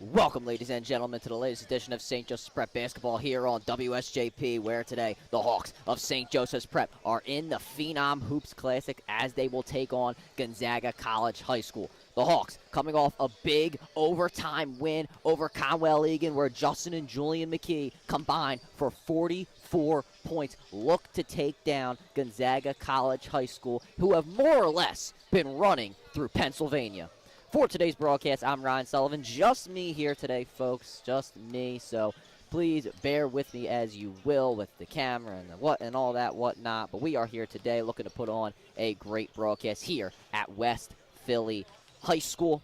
Welcome, ladies and gentlemen, to the latest edition of St. Joseph's Prep Basketball here on WSJP, where today the Hawks of St. Joseph's Prep are in the Phenom Hoops Classic as they will take on Gonzaga College High School. The Hawks coming off a big overtime win over Conwell-Egan, where Justin and Julian McKee combined for 44 points. Look to take down Gonzaga College High School, who have more or less been running through Pennsylvania. For today's broadcast, I'm Ryan Sullivan. Just me here today, folks. Just me. So please bear with me as you will with the camera and the what and all that whatnot. But we are here today looking to put on a great broadcast here at West Philly High School.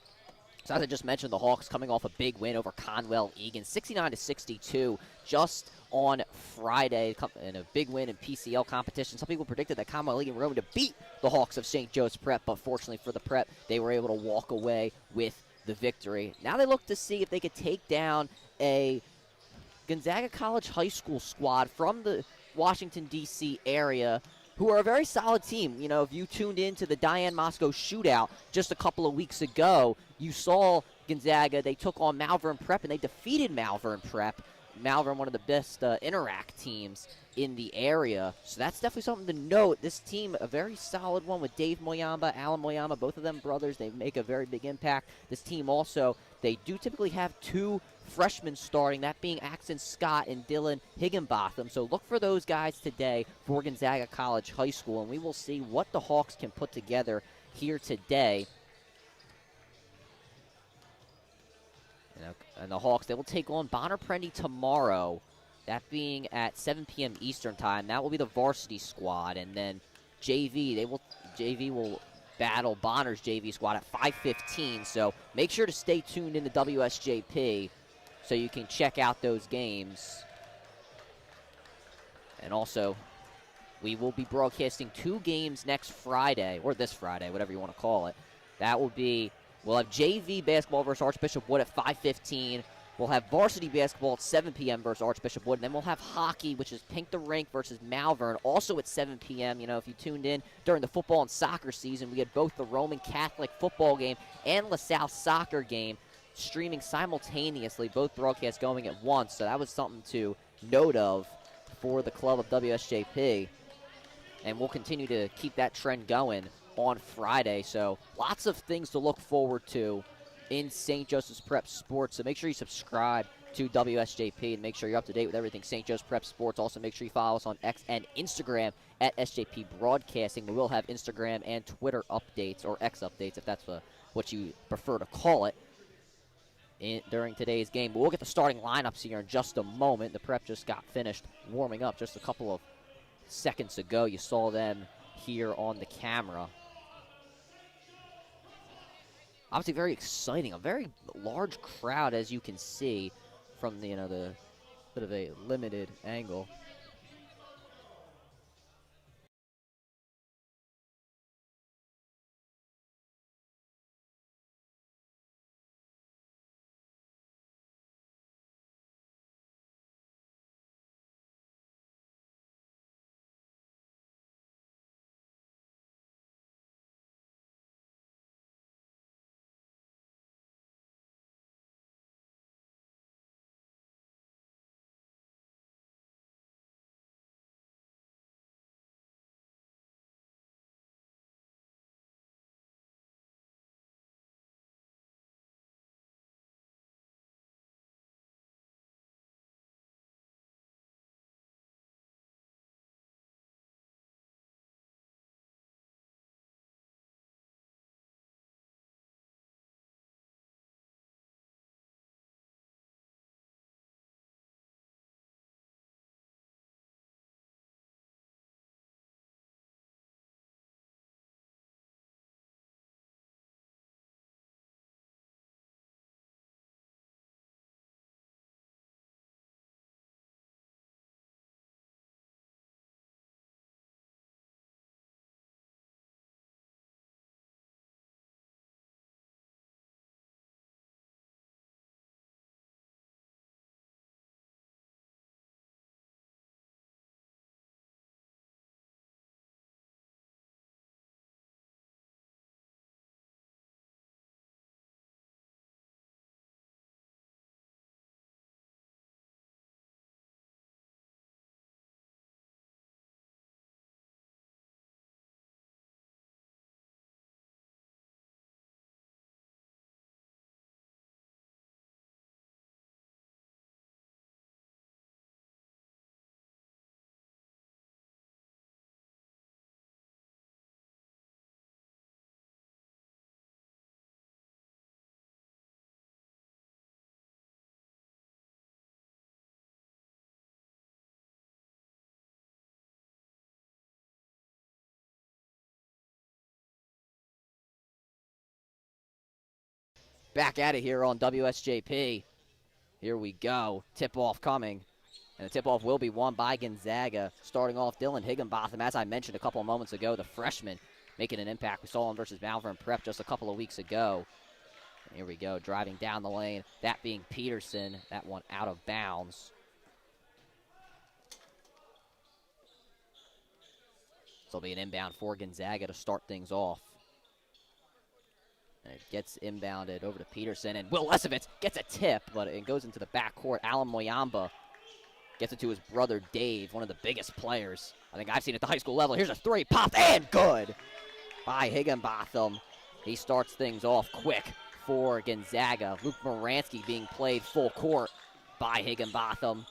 So as I just mentioned, the Hawks coming off a big win over Conwell-Egan, 69-62, just on Friday, in a big win in PCL competition. Some people predicted that Conwell-Egan were going to beat the Hawks of St. Joe's Prep, but fortunately for the Prep, they were able to walk away with the victory. Now they look to see if they could take down a Gonzaga College High School squad from the Washington, D.C. area, who are a very solid team. You know, if you tuned into the Diane Moscow shootout just a couple of weeks ago, you saw Gonzaga. They took on Malvern Prep, and they defeated Malvern Prep. Malvern, one of the best Interact teams in the area. So that's definitely something to note. This team, a very solid one with Dave Moyamba, Alan Moyamba, both of them brothers. They make a very big impact. This team also, they do typically have two freshmen starting, that being Axon Scott and Dylan Higginbotham. So look for those guys today for Gonzaga College High School, and we will see what the Hawks can put together here today. And the Hawks, they will take on Bonner Prendy tomorrow, that being at 7 p.m. Eastern time. That will be the varsity squad, and then JV will battle Bonner's JV squad at 5:15. So make sure to stay tuned in the WSJP so you can check out those games. And also, we will be broadcasting two games next Friday, or this Friday, whatever you want to call it. That will be, we'll have JV basketball versus Archbishop Wood at 5:15. We'll have varsity basketball at 7 p.m. versus Archbishop Wood. And then we'll have hockey, which is Pink the Rink versus Malvern, also at 7 p.m. You know, if you tuned in during the football and soccer season, we had both the Roman Catholic football game and LaSalle soccer game streaming simultaneously, both broadcasts going at once. So that was something to note of for the club of WSJP. And we'll continue to keep that trend going on Friday. So lots of things to look forward to in St. Joseph's Prep Sports. So make sure you subscribe to WSJP and make sure you're up to date with everything St. Joseph's Prep Sports. Also make sure you follow us on X and Instagram at SJP Broadcasting. We will have Instagram and Twitter updates, or X updates if that's what you prefer to call it, during today's game. But we'll get the starting lineups here in just a moment. The Prep just got finished warming up just a couple of seconds ago. You saw them here on the camera. Obviously very exciting, a very large crowd, as you can see from the bit of a limited angle. back at it here on WSJP. Here we go. Tip-off coming. And the tip-off will be won by Gonzaga. Starting off, Dylan Higginbotham, as I mentioned a couple of moments ago, the freshman making an impact. We saw him versus Malvern Prep just a couple of weeks ago. And here we go, driving down the lane. That being Peterson. That one out of bounds. So it'll be an inbound for Gonzaga to start things off. And it gets inbounded over to Peterson, and Will Lesovitz gets a tip, but it goes into the backcourt. Alan Moyamba gets it to his brother Dave, one of the biggest players I think I've seen at the high school level. Here's a three, popped, and good by Higginbotham. He starts things off quick for Gonzaga. Luke Moransky being played full court by Higginbotham.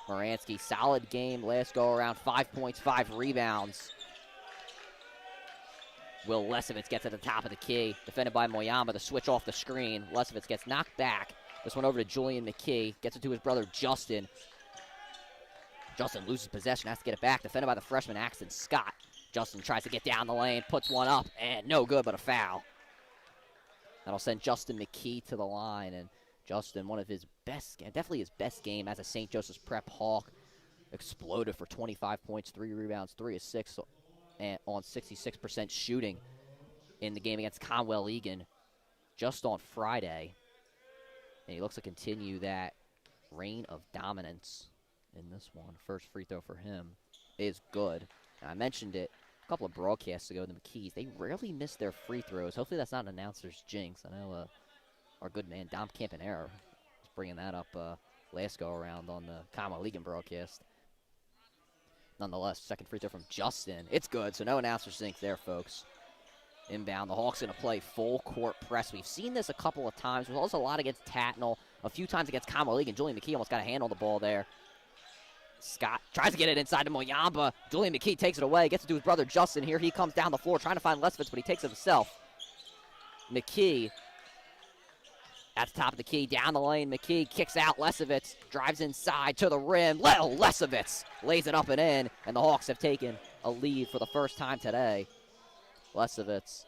Moransky, solid game last go-around, 5 points, 5 rebounds. Will Lesovitz gets at the top of the key, defended by Moyamba. The switch off the screen. Lesovitz gets knocked back. This one over to Julian McKee. Gets it to his brother Justin. Justin loses possession, has to get it back. Defended by the freshman Axton Scott. Justin tries to get down the lane, puts one up, and no good, but a foul. That'll send Justin McKee to the line, and Justin, one of his best, definitely his best game as a St. Joseph's Prep Hawk. Exploded for 25 points, 3 rebounds, 3 assists, and on 66% shooting in the game against Conwell Egan just on Friday. And he looks to continue that reign of dominance in this one. First free throw for him is good. And I mentioned it a couple of broadcasts ago, the McKees, they rarely miss their free throws. Hopefully that's not an announcer's jinx. I know our good man Dom Campanera was bringing that up last go-around on the Conwell Egan broadcast. Nonetheless, second free throw from Justin. It's good, so no announcer's jinx there, folks. Inbound, the Hawks going to play full court press. We've seen this a couple of times. We've also a lot against Tatnall, a few times against Conwell Egan. Julian McKee almost got a hand on the ball there. Scott tries to get it inside to Moyamba. Julian McKee takes it away, gets it to his brother Justin. Here he comes down the floor trying to find Lesovitz, but he takes it himself. McKee at the top of the key, down the lane. McKee kicks out Lesovitz, drives inside to the rim. Little Lesovitz lays it up and in, and the Hawks have taken a lead for the first time today. Lesovitz,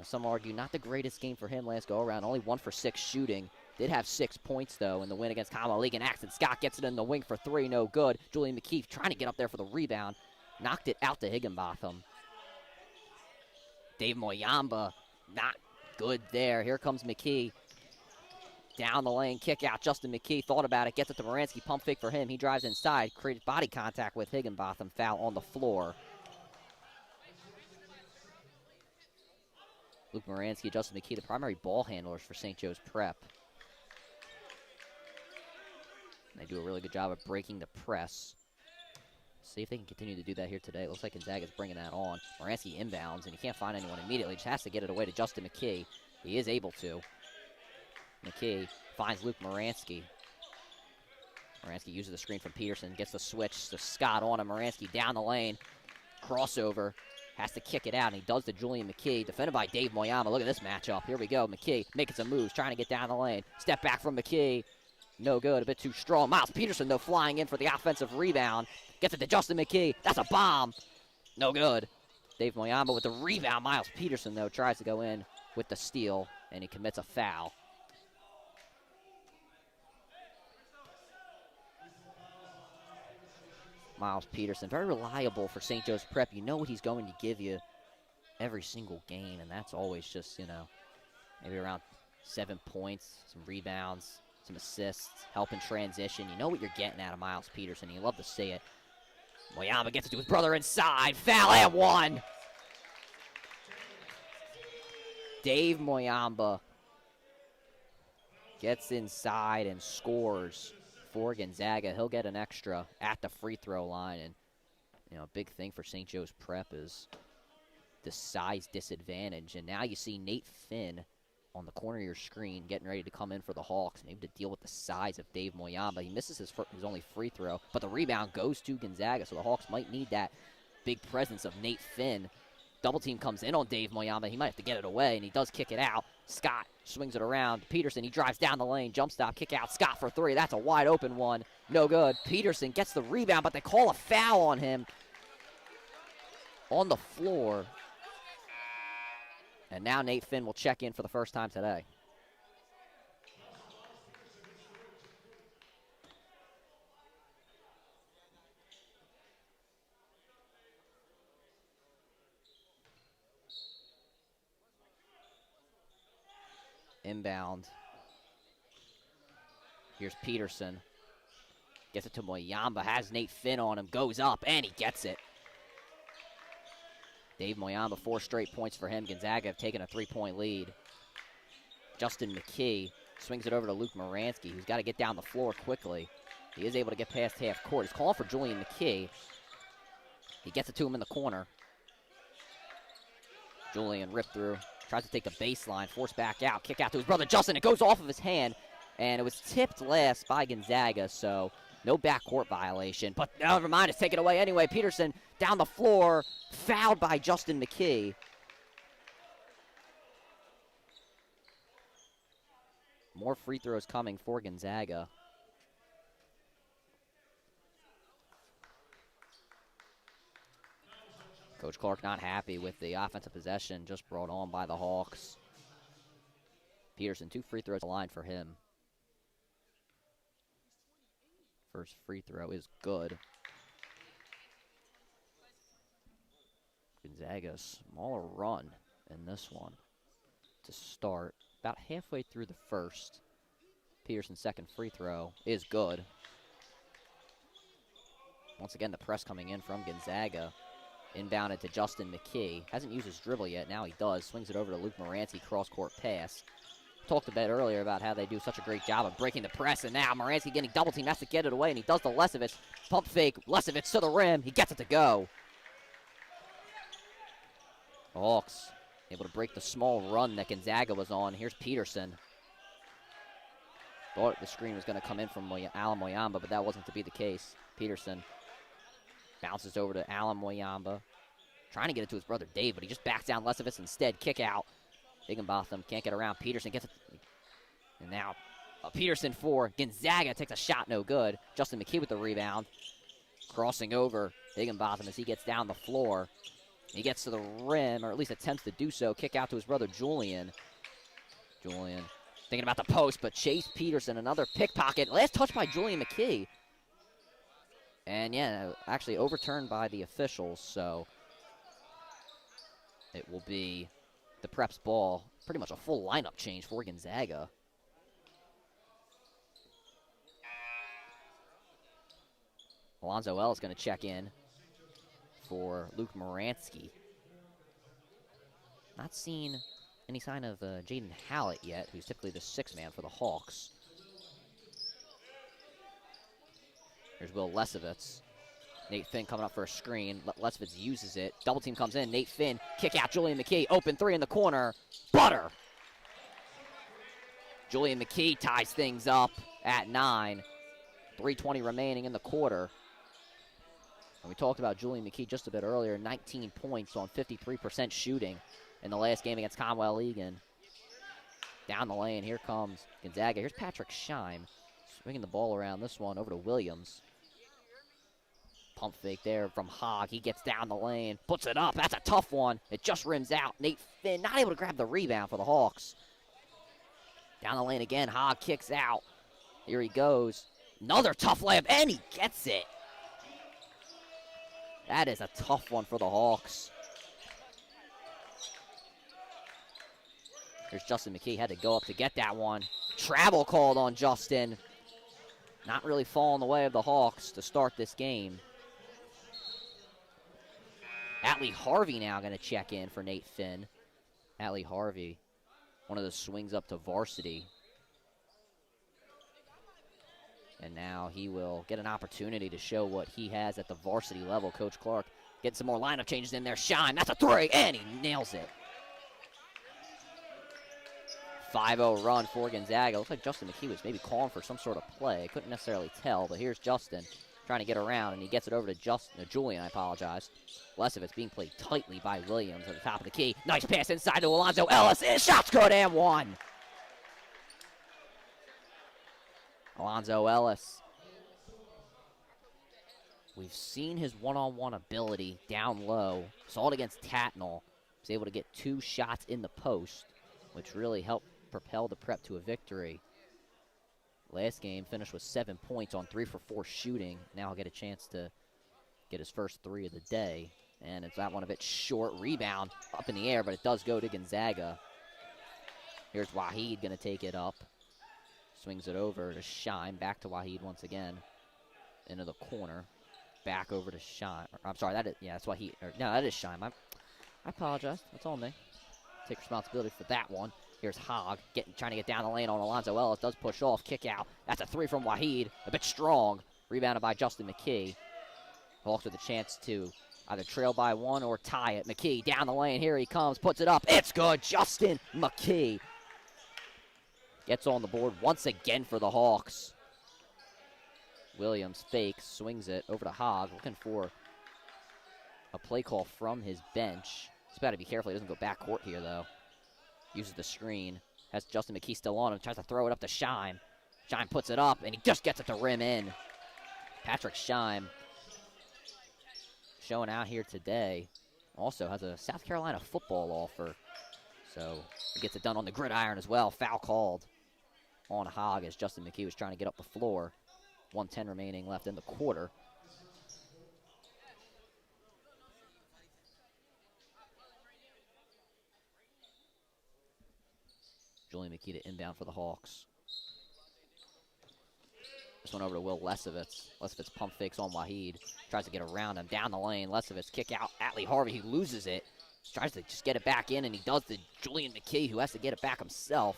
some argue not the greatest game for him last go-around, only 1 for 6 shooting. Did have 6 points, though, in the win against Conwell Egan. Axton Scott gets it in the wing for 3, no good. Julian McKee trying to get up there for the rebound. Knocked it out to Higginbotham. Dave Moyamba, not good there. Here comes McKee. Down the lane, kick out. Justin McKee thought about it, gets it to Moransky, pump fake for him. He drives inside, creates body contact with Higginbotham, foul on the floor. Luke Moransky, Justin McKee, the primary ball handlers for St. Joe's Prep. And they do a really good job of breaking the press. See if they can continue to do that here today. It looks like Gonzaga's bringing that on. Moransky inbounds, and he can't find anyone immediately. Just has to get it away to Justin McKee. He is able to. McKee finds Luke Moransky. Moransky uses the screen from Peterson, gets the switch to Scott on him. Moransky down the lane, crossover, has to kick it out, and he does to Julian McKee, defended by Dave Moyamba. Look at this matchup. Here we go. McKee making some moves, trying to get down the lane. Step back from McKee. No good, a bit too strong. Miles Peterson, though, flying in for the offensive rebound. Gets it to Justin McKee. That's a bomb. No good. Dave Moyamba with the rebound. Miles Peterson, though, tries to go in with the steal, and he commits a foul. Miles Peterson, very reliable for St. Joe's Prep. You know what he's going to give you every single game, and that's always just, maybe around 7 points, some rebounds, some assists, help in transition. You know what you're getting out of Miles Peterson. You love to see it. Moyamba gets it to his brother inside. Foul and 1. Dave Moyamba gets inside and scores for Gonzaga. He'll get an extra at the free throw line. And, a big thing for St. Joe's Prep is the size disadvantage. And now you see Nate Finn on the corner of your screen getting ready to come in for the Hawks and able to deal with the size of Dave Moyamba. He misses his only free throw, but the rebound goes to Gonzaga, so the Hawks might need that big presence of Nate Finn. Double team comes in on Dave Moyamba. He might have to get it away, and he does kick it out. Scott swings it around. Peterson, he drives down the lane. Jump stop, kick out. Scott for 3. That's a wide open one. No good. Peterson gets the rebound, but they call a foul on him on the floor. And now Nate Finn will check in for the first time today. Inbound. Here's Peterson. Gets it to Moyamba, has Nate Finn on him, goes up, and he gets it. Dave Moyamba, 4 straight points for him. Gonzaga have taken a 3-point lead. Justin McKee swings it over to Luke Moransky, who's got to get down the floor quickly. He is able to get past half court. He's calling for Julian McKee. He gets it to him in the corner. Julian ripped through, tries to take the baseline, forced back out, kick out to his brother Justin. It goes off of his hand, and it was tipped last by Gonzaga, so no backcourt violation. But never mind, it's taken away anyway. Peterson down the floor, fouled by Justin McKee. More free throws coming for Gonzaga. Coach Clark not happy with the offensive possession just brought on by the Hawks. Peterson, 2 free throws aligned for him. First free throw is good. Gonzaga, smaller run in this one to start. About halfway through the first. Peterson's second free throw is good. Once again, the press coming in from Gonzaga. Inbounded to Justin McKee. Hasn't used his dribble yet. Now he does. Swings it over to Luke Moransky. Cross-court pass. Talked a bit earlier about how they do such a great job of breaking the press. And now Moransky getting double-teamed. Has to get it away. And he does the Lesevitz. Pump fake. Lesevitz to the rim. He gets it to go. The Hawks able to break the small run that Gonzaga was on. Here's Peterson. Thought the screen was going to come in from Alan Moyamba, but that wasn't to be the case. Peterson bounces over to Alan Moyamba. Trying to get it to his brother Dave, but he just backs down Lesevitz instead. Kick out. Higginbotham can't get around. Peterson gets it. And now Peterson for Gonzaga takes a shot, no good. Justin McKee with the rebound. Crossing over Higginbotham as he gets down the floor. He gets to the rim, or at least attempts to do so. Kick out to his brother Julian. Julian thinking about the post, but Chase Peterson, another pickpocket. Last touch by Julian McKee. And yeah, actually overturned by the officials, so it will be the Prep's ball. Pretty much a full lineup change for Gonzaga. Alonzo Ellis going to check in for Luke Moransky. Not seen any sign of Jaden Hallett yet, who's typically the 6th man for the Hawks. Here's Will Lesevitz. Nate Finn coming up for a screen. Lesevitz uses it. Double team comes in. Nate Finn, kick out. Julian McKee, open 3 in the corner. Butter! Julian McKee ties things up at 9. 3:20 remaining in the quarter. And we talked about Julian McKee just a bit earlier. 19 points on 53% shooting in the last game against Conwell Egan. Down the lane, here comes Gonzaga. Here's Patrick Scheim swinging the ball around this one over to Williams. Pump fake there from Hogg. He gets down the lane, puts it up. That's a tough one. It just rims out. Nate Finn not able to grab the rebound for the Hawks. Down the lane again. Hogg kicks out. Here he goes. Another tough layup, and he gets it. That is a tough one for the Hawks. Here's Justin McKee. Had to go up to get that one. Travel called on Justin. Not really falling the way of the Hawks to start this game. Atlee Harvey now going to check in for Nate Finn. Atlee Harvey, one of the swings up to varsity. And now he will get an opportunity to show what he has at the varsity level. Coach Clark getting some more lineup changes in there. Scheim, that's a 3, and he nails it. 5-0 run for Gonzaga. Looks like Justin McKee was maybe calling for some sort of play. Couldn't necessarily tell, but here's Justin trying to get around, and he gets it over to Julian, I apologize. Lesevitz being played tightly by Williams at the top of the key. Nice pass inside to Alonzo Ellis. His shot's good, and 1. Alonzo Ellis. We've seen his one-on-one ability down low. Saw it against Tatnall. Was able to get 2 shots in the post, which really helped propel the Prep to a victory. Last game finished with 7 points on 3 for 4 shooting. Now he'll get a chance to get his first 3 of the day. And it's that one a bit short. Rebound up in the air, but it does go to Gonzaga. Here's Waheed going to take it up. Swings it over to Shime. Back to Waheed once again. Into the corner. Back over to Shime. I'm sorry, that's Waheed. No, that is Shime. I apologize. That's on me. Take responsibility for that one. Here's Hogg trying to get down the lane on Alonzo Ellis. Does push off. Kick out. That's a 3 from Waheed. A bit strong. Rebounded by Justin McKee. Hawks with a chance to either trail by 1 or tie it. McKee down the lane. Here he comes. Puts it up. It's good. Justin McKee gets on the board once again for the Hawks. Williams fakes. Swings it over to Hogg. Looking for a play call from his bench. He's got to be careful. He doesn't go backcourt here, though. Uses the screen. Has Justin McKee still on him. Tries to throw it up to Shime. Shime puts it up, and he just gets it to rim in. Patrick Shime showing out here today. Also has a South Carolina football offer. So he gets it done on the gridiron as well. Foul called on Hogg as Justin McKee was trying to get up the floor. 1:10 remaining left in the quarter. Julian McKee to inbound for the Hawks. This one over to Will Lesovitz. Lesovitz pump fakes on Waheed. Tries to get around him. Down the lane. Lesovitz kick out. Atlee Harvey, he loses it. Tries to just get it back in, and he does to Julian McKee, who has to get it back himself.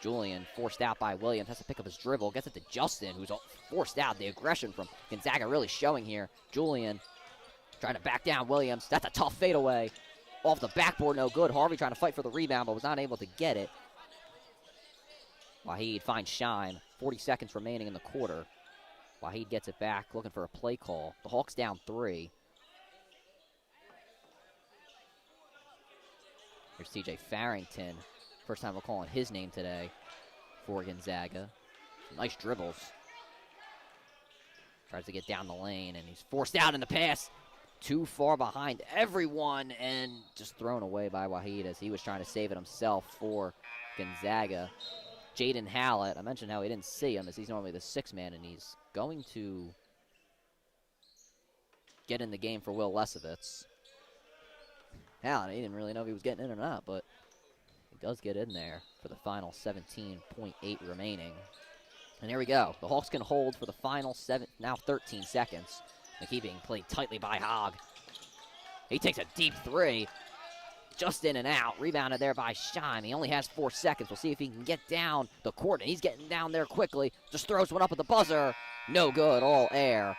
Julian forced out by Williams. Has to pick up his dribble. Gets it to Justin, who's forced out. The aggression from Gonzaga really showing here. Julian trying to back down Williams. That's a tough fadeaway. Off the backboard, no good. Harvey trying to fight for the rebound, but was not able to get it. Waheed finds Shime. 40 seconds remaining in the quarter. Waheed gets it back, looking for a play call. The Hawks down 3. Here's TJ Farrington. First time we're calling his name today for Gonzaga. Nice dribbles. Tries to get down the lane, and he's forced out in the pass. Too far behind everyone, and just thrown away by Waheed as he was trying to save it himself for Gonzaga. Jaden Hallett, I mentioned how he didn't see him as he's normally the 6th man, and he's going to get in the game for Will Lesovitz. Hallett, he didn't really know if he was getting in or not, but he does get in there for the final 17.8 remaining. And here we go. The Hawks can hold for the final 13 seconds. McKee being played tightly by Hogg. He takes a deep 3. Just in and out. Rebounded there by Shime. He only has 4 seconds. We'll see if he can get down the court. And he's getting down there quickly. Just throws one up at the buzzer. No good. All air.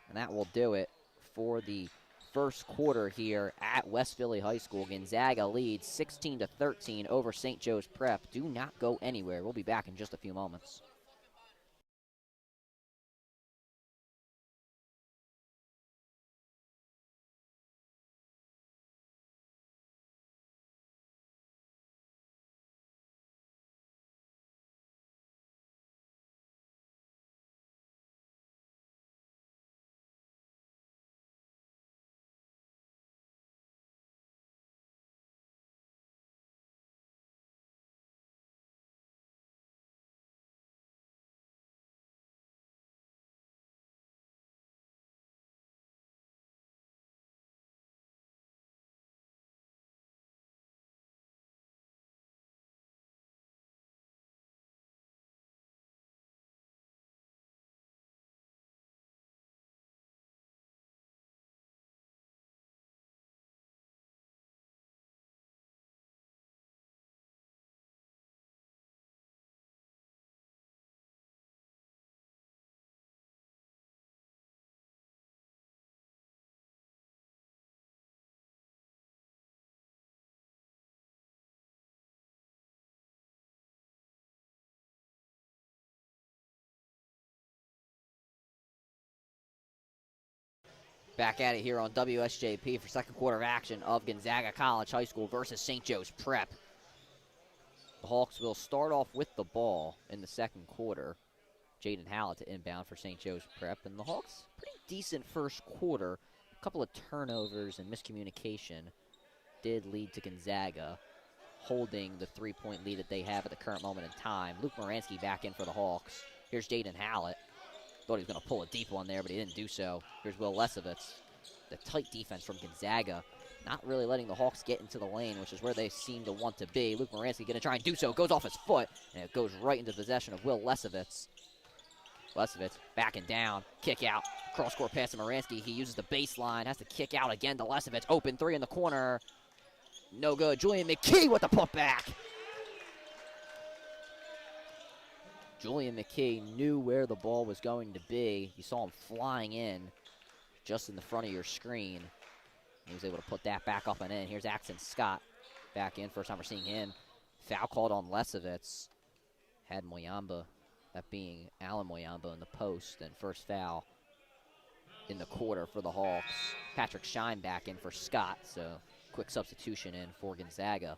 And that will do it for the first quarter here at West Philly High School. Gonzaga leads 16-13 over St. Joe's Prep. Do not go anywhere. We'll be back in just a few moments. Back at it here on WSJP for second quarter of action of Gonzaga College High School versus St. Joe's Prep. The Hawks will start off with the ball in the second quarter. Jaden Hallett to inbound for St. Joe's Prep. And the Hawks, pretty decent first quarter. A couple of turnovers and miscommunication did lead to Gonzaga holding the 3-point lead that they have at the current moment in time. Luke Moransky back in for the Hawks. Here's Jaden Hallett. Thought he was going to pull a deep one there, but he didn't do so. Here's Will Lesovitz. The tight defense from Gonzaga not really letting the Hawks get into the lane, which is where they seem to want to be. Luke Moransky going to try and do so. Goes off his foot, and it goes right into possession of Will Lesovitz. Lesovitz backing down, kick out, cross-court pass to Moransky. He uses the baseline, has to kick out again to Lesovitz. Open three in the corner. No good. Julian McKee with the putback. Julian McKee knew where the ball was going to be. You saw him flying in just in the front of your screen. He was able to put that back up and in. Here's Axon Scott back in. First time we're seeing him. Foul called on Lesovitz. Had Moyamba, that being Alan Moyamba in the post, and first foul in the quarter for the Hawks. Patrick Shine back in for Scott, so quick substitution in for Gonzaga.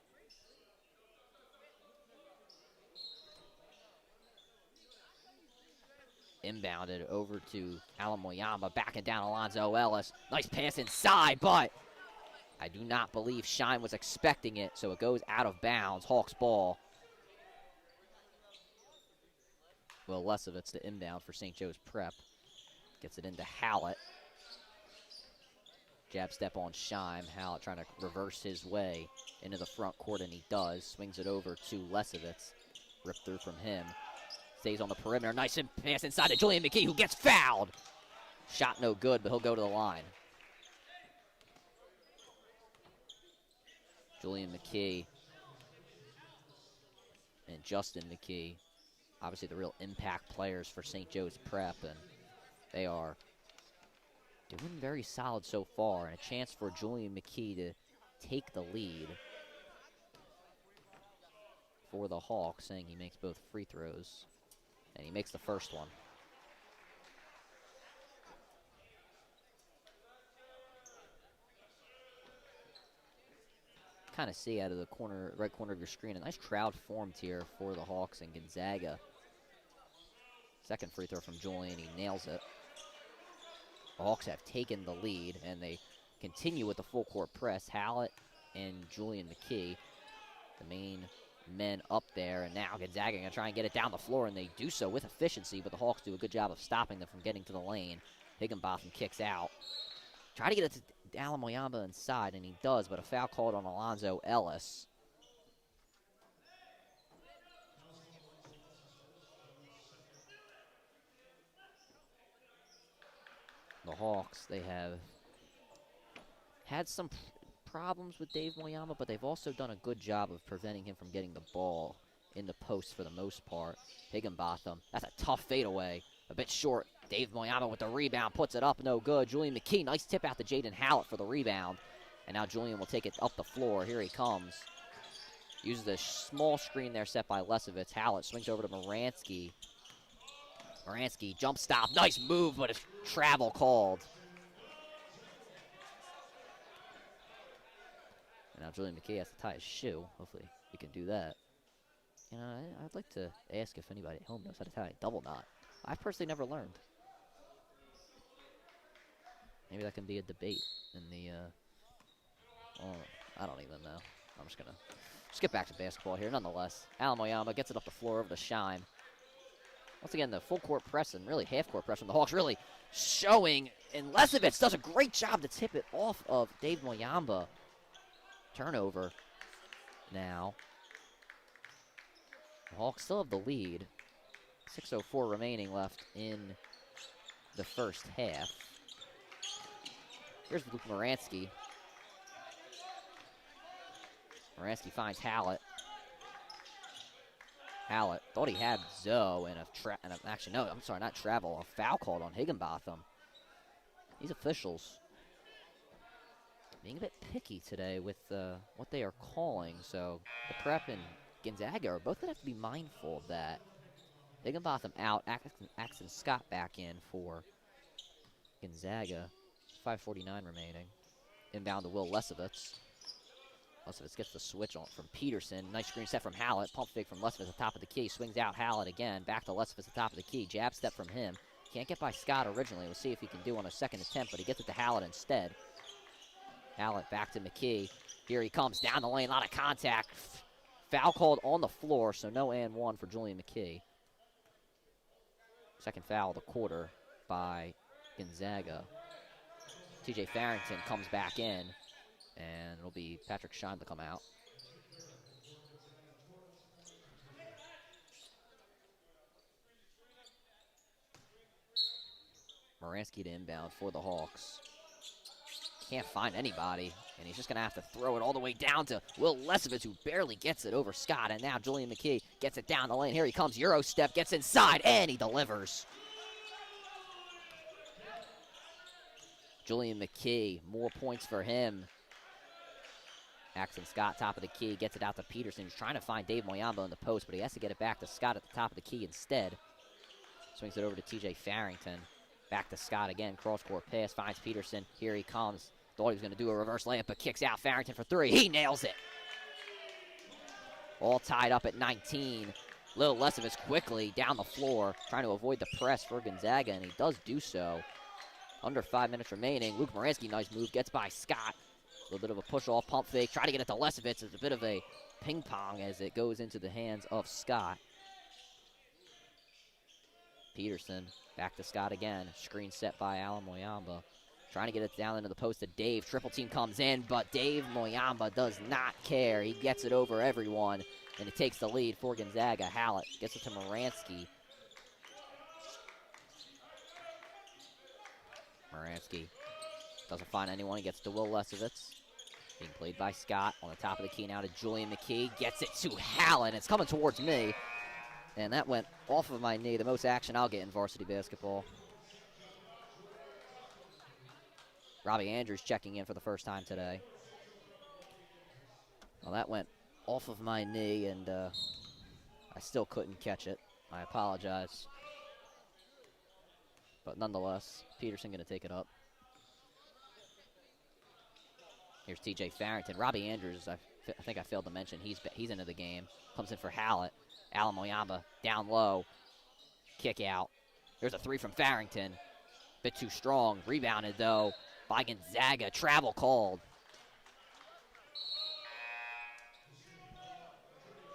Inbounded over to Alan Moyamba, backing down Alonzo Ellis. Nice pass inside, but I do not believe Shine was expecting it, so it goes out of bounds. Hawks ball. Will Lesovitz to inbound for St. Joe's Prep. Gets it into Hallett. Jab step on Shime. Hallett trying to reverse his way into the front court, and he does. Swings it over to Lesovitz. Ripped through from him. Stays on the perimeter. Nice pass inside to Julian McKee, who gets fouled. Shot no good, but he'll go to the line. Julian McKee and Justin McKee, obviously the real impact players for St. Joe's Prep, and they are doing very solid so far, and a chance for Julian McKee to take the lead for the Hawks, saying he makes both free throws. And he makes the first one. Kind of see out of the corner, right corner of your screen, a nice crowd formed here for the Hawks and Gonzaga. Second free throw from Julian, he nails it. The Hawks have taken the lead, and they continue with the full court press. Hallett and Julian McKee, the main men up there, and now Gonzaga going to try and get it down the floor, and they do so with efficiency, but the Hawks do a good job of stopping them from getting to the lane. Higginbotham kicks out. Try to get it to Alan Moyamba inside, and he does, but a foul called on Alonzo Ellis. The Hawks, they have had some problems with Dave Moyamba, but they've also done a good job of preventing him from getting the ball in the post for the most part. Higginbotham, that's a tough fadeaway, a bit short. Dave Moyamba with the rebound, puts it up, no good. Julian McKee, nice tip out to Jaden Hallett for the rebound. And now Julian will take it up the floor. Here he comes. Uses a small screen there set by Lesovitz. Hallett swings over to Moransky. Moransky, jump stop, nice move, but it's travel called. And now Julian McKee has to tie his shoe. Hopefully he can do that. You know, I'd like to ask if anybody at home knows how to tie a double knot. I've personally never learned. Maybe that can be a debate in the, I don't even know. I'm just going to skip back to basketball here. Nonetheless, Alan Moyamba gets it up the floor over to Shime. Once again, the full court press and really half court press from the Hawks really showing. And Lesovitz does a great job to tip it off of Dave Moyamba. Turnover now. The Hawks still have the lead. 6:04 remaining left in the first half. Here's Luke Moransky. Moransky finds Hallett. Hallett thought he had Zoe and actually no, I'm sorry, not travel. A foul called on Higginbotham. These officials being a bit picky today with what they are calling. So the Prep and Gonzaga are both going to have to be mindful of that. Higginbotham out, Axon Scott back in for Gonzaga. 5:49 remaining. Inbound to Will Lesovitz. Lesovitz gets the switch on from Peterson. Nice screen set from Hallett. Pump fake from Lesovitz at the top of the key. Swings out Hallett again. Back to Lesovitz at the top of the key. Jab step from him. Can't get by Scott originally. We'll see if he can do on a second attempt, but he gets it to Hallett instead. Hallett back to McKee. Here he comes down the lane. A lot of contact. Foul called on the floor, so no and one for Julian McKee. Second foul of the quarter by Gonzaga. TJ Farrington comes back in, And it'll be Patrick Shine to come out. Moransky to inbound for the Hawks. Can't find anybody, and he's just going to have to throw it all the way down to Will Lesovitz, who barely gets it over Scott, and now Julian McKee gets it down the lane. Here he comes, Euro step, gets inside, and he delivers. Julian McKee, more points for him. Axton Scott, top of the key, gets it out to Peterson, who's trying to find Dave Moyamba in the post, but he has to get it back to Scott at the top of the key instead. Swings it over to TJ Farrington. Back to Scott again, cross-court pass, finds Peterson. Here he comes. Thought he was going to do a reverse layup, but kicks out Farrington for three. He nails it. All tied up at 19. Lil Lesovitz quickly down the floor, trying to avoid the press for Gonzaga, and he does do so. Under 5 minutes remaining. Luke Moransky, nice move, gets by Scott. A little bit of a push-off, pump fake, try to get it to Lesovitz. It's a bit of a ping-pong as it goes into the hands of Scott. Peterson, back to Scott again. Screen set by Alan Moyamba. Trying to get it down into the post to Dave. Triple team comes in, but Dave Moyamba does not care. He gets it over everyone, and he takes the lead for Gonzaga. Hallett gets it to Moransky. Moransky doesn't find anyone. He gets to Will Lesovitz. Being played by Scott. On the top of the key now to Julian McKee. Gets it to Hallett. It's coming towards me. And that went off of my knee. The most action I'll get in varsity basketball. Robbie Andrews checking in for the first time today. Well, that went off of my knee, and I still couldn't catch it. I apologize. But nonetheless, Peterson going to take it up. Here's TJ Farrington. Robbie Andrews, I think I failed to mention, he's into the game. Comes in for Hallett. Alan Moyamba down low. Kick out. There's a three from Farrington. Bit too strong. Rebounded, though, by Gonzaga. Travel called.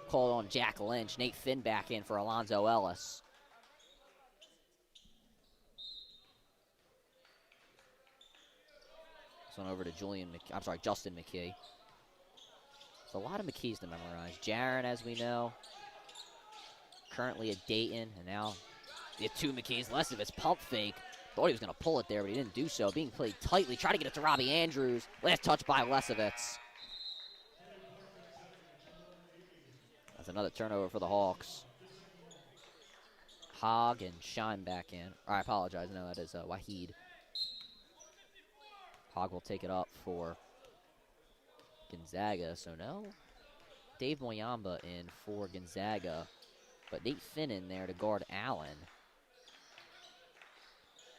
Called on Jack Lynch. Nate Finn back in for Alonzo Ellis. This one over to Justin McKee. There's a lot of McKees to memorize. Jaron, as we know, currently at Dayton, and now the two McKees. Lesovitz pump fake. Thought he was going to pull it there, but he didn't do so. Being played tightly. Try to get it to Robbie Andrews. Last touch by Lesovitz. That's another turnover for the Hawks. Hogg and Shine back in. I apologize. No, that is Waheed. Hogg will take it up for Gonzaga. So no Dave Moyamba in for Gonzaga, but Nate Finn in there to guard Allen.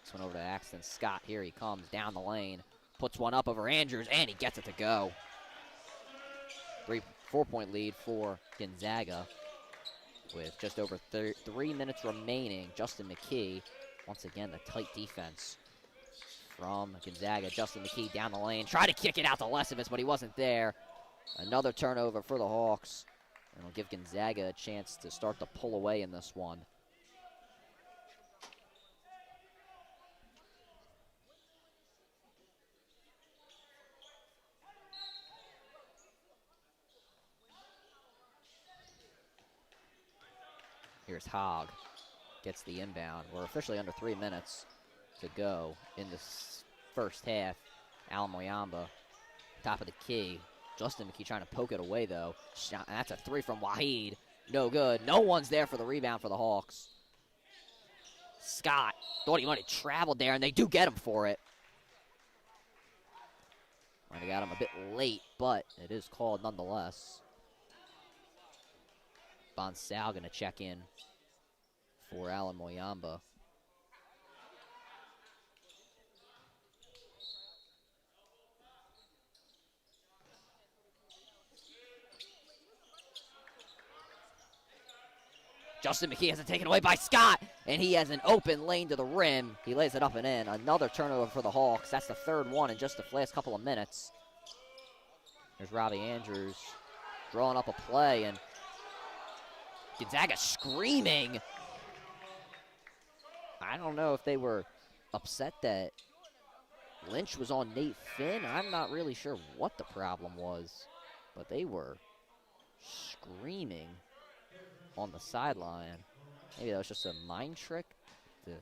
This one over to Axton Scott. Here he comes down the lane. Puts one up over Andrews, and he gets it to go. 4-point lead for Gonzaga with just over 3 minutes remaining. Justin McKee, once again, the tight defense from Gonzaga. Justin McKee down the lane. Try to kick it out to Lesovitz, but he wasn't there. Another turnover for the Hawks. And it'll give Gonzaga a chance to start to pull away in this one. Here's Hogg. Gets the inbound. We're officially under 3 minutes to go in this first half. Alan Moyamba, top of the key. Justin McKee trying to poke it away, though. That's a three from Waheed. No good. No one's there for the rebound for the Hawks. Scott thought he might have traveled there, and they do get him for it. Might have got him a bit late, but it is called nonetheless. Bonsal going to check in for Alan Moyamba. Justin McKee has it taken away by Scott, and he has an open lane to the rim. He lays it up and in. Another turnover for the Hawks. That's the third one in just the last couple of minutes. There's Robbie Andrews drawing up a play, and Gonzaga screaming. I don't know if they were upset that Lynch was on Nate Finn. I'm not really sure what the problem was, but they were screaming on the sideline. Maybe that was just a mind trick to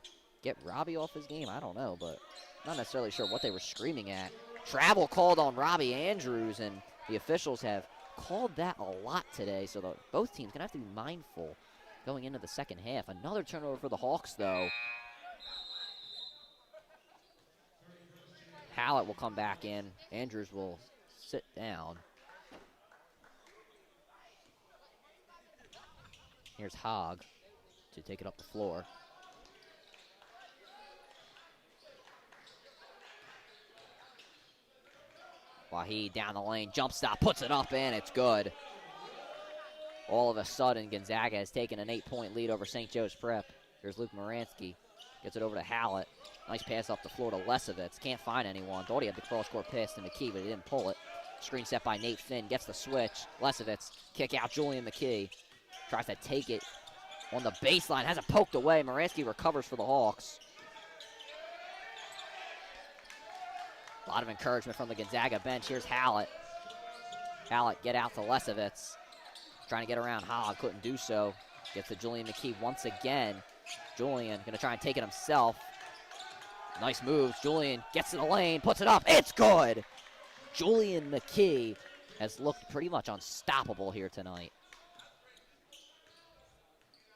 get Robbie off his game. I don't know, but not necessarily sure what they were screaming at. Travel called on Robbie Andrews, and the officials have called that a lot today, so both teams going to have to be mindful going into the second half. Another turnover for the Hawks, though. Hallett will come back in. Andrews will sit down. Here's Hogg to take it up the floor. Wahi down the lane, jump stop, puts it up, and it's good. All of a sudden, Gonzaga has taken an 8-point lead over St. Joe's Prep. Here's Luke Moransky. Gets it over to Hallett. Nice pass up the floor to Lesovitz. Can't find anyone. Thought he had the cross-court pass to McKee, but he didn't pull it. Screen set by Nate Finn. Gets the switch. Lesovitz. Kick out Julian McKee. Tries to take it on the baseline. Has it poked away. Moransky recovers for the Hawks. A lot of encouragement from the Gonzaga bench. Here's Hallett. Hallett get out to Lesovitz. Trying to get around Hogg. Couldn't do so. Gets to Julian McKee once again. Julian going to try and take it himself. Nice moves. Julian gets to the lane, puts it up. It's good. Julian McKee has looked pretty much unstoppable here tonight.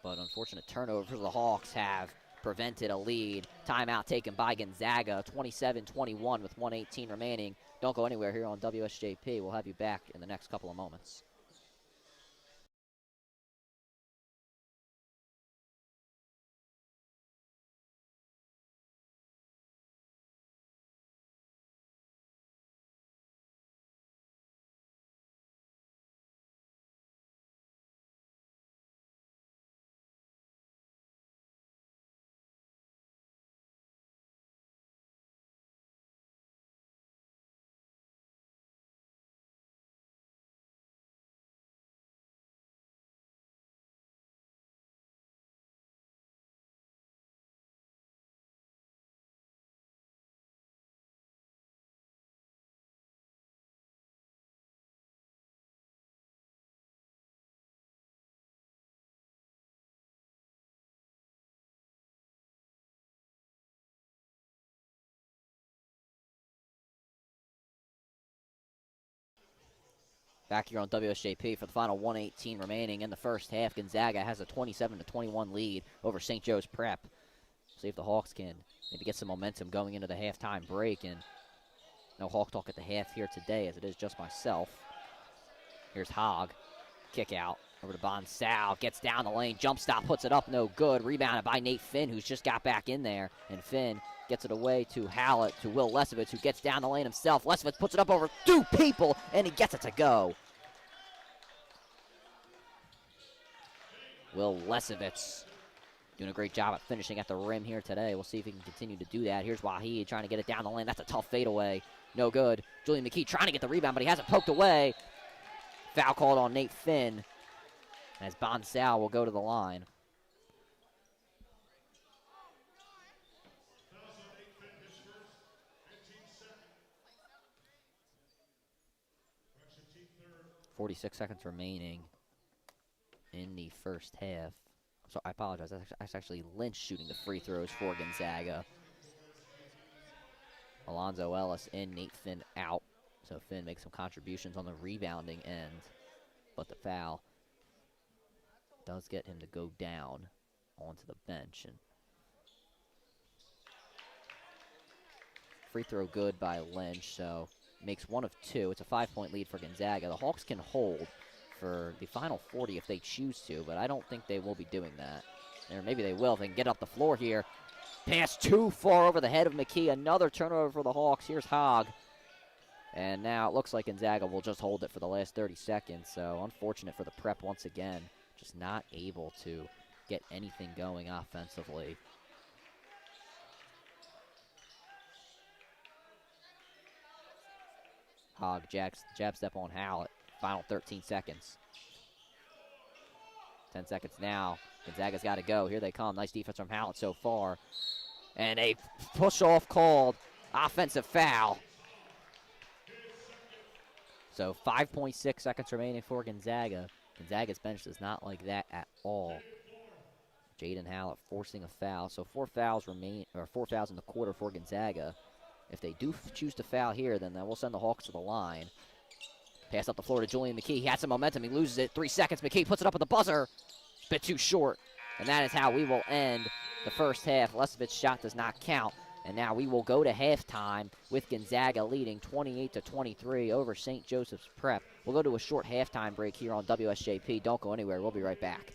But unfortunate turnover for the Hawks have prevented a lead. Timeout taken by Gonzaga. 27-21 with 1:18 remaining. Don't go anywhere here on WSJP. We'll have you back in the next couple of moments. Back here on WSJP for the final 1:18 remaining in the first half. Gonzaga has a 27-21 lead over St. Joe's Prep. See if the Hawks can maybe get some momentum going into the halftime break. And no Hawk Talk at the half here today, as it is just myself. Here's Hogg. Kick out over to Bonsal. Gets down the lane. Jump stop. Puts it up. No good. Rebounded by Nate Finn, who's just got back in there. And Finn gets it away to Hallett, to Will Lesovitz, who gets down the lane himself. Lesovitz puts it up over two people, and he gets it to go. Will Lesovitz doing a great job at finishing at the rim here today. We'll see if he can continue to do that. Here's Wahi trying to get it down the lane. That's a tough fadeaway. No good. Julian McKee trying to get the rebound, but he has it poked away. Foul called on Nate Finn, as Bonsal will go to the line. .46 seconds remaining in the first half. So I apologize. That's actually Lynch shooting the free throws for Gonzaga. Alonzo Ellis in, Nate Finn out. So Finn makes some contributions on the rebounding end, but the foul does get him to go down onto the bench. And free throw good by Lynch, so makes one of two. It's a 5-point lead for Gonzaga. The Hawks can hold for the final 40 if they choose to, but I don't think they will be doing that. Or maybe they will if they can get up the floor here. Pass too far over the head of McKee. Another turnover for the Hawks. Here's Hogg. And now it looks like Gonzaga will just hold it for the last 30 seconds. So unfortunate for the Prep once again. Just not able to get anything going offensively. Hogg jab step on Hallett. Final 13 seconds. 10 seconds now. Gonzaga's got to go. Here they come. Nice defense from Hallett so far. And a push-off called Offensive foul. So 5.6 seconds remaining for Gonzaga. Gonzaga's bench does not like that at all. Jaden Hallett forcing a foul. So 4 fouls remain, or 4 fouls in the quarter for Gonzaga. If they do choose to foul here, then we'll send the Hawks to the line. Pass up the floor to Julian McKee. He had some momentum. He loses it. 3 seconds. McKee puts it up at the buzzer. Bit too short. And that is how we will end the first half. Lesovic's shot does not count. And now we will go to halftime with Gonzaga leading 28-23 over St. Joseph's Prep. We'll go to a short halftime break here on WSJP. Don't go anywhere. We'll be right back.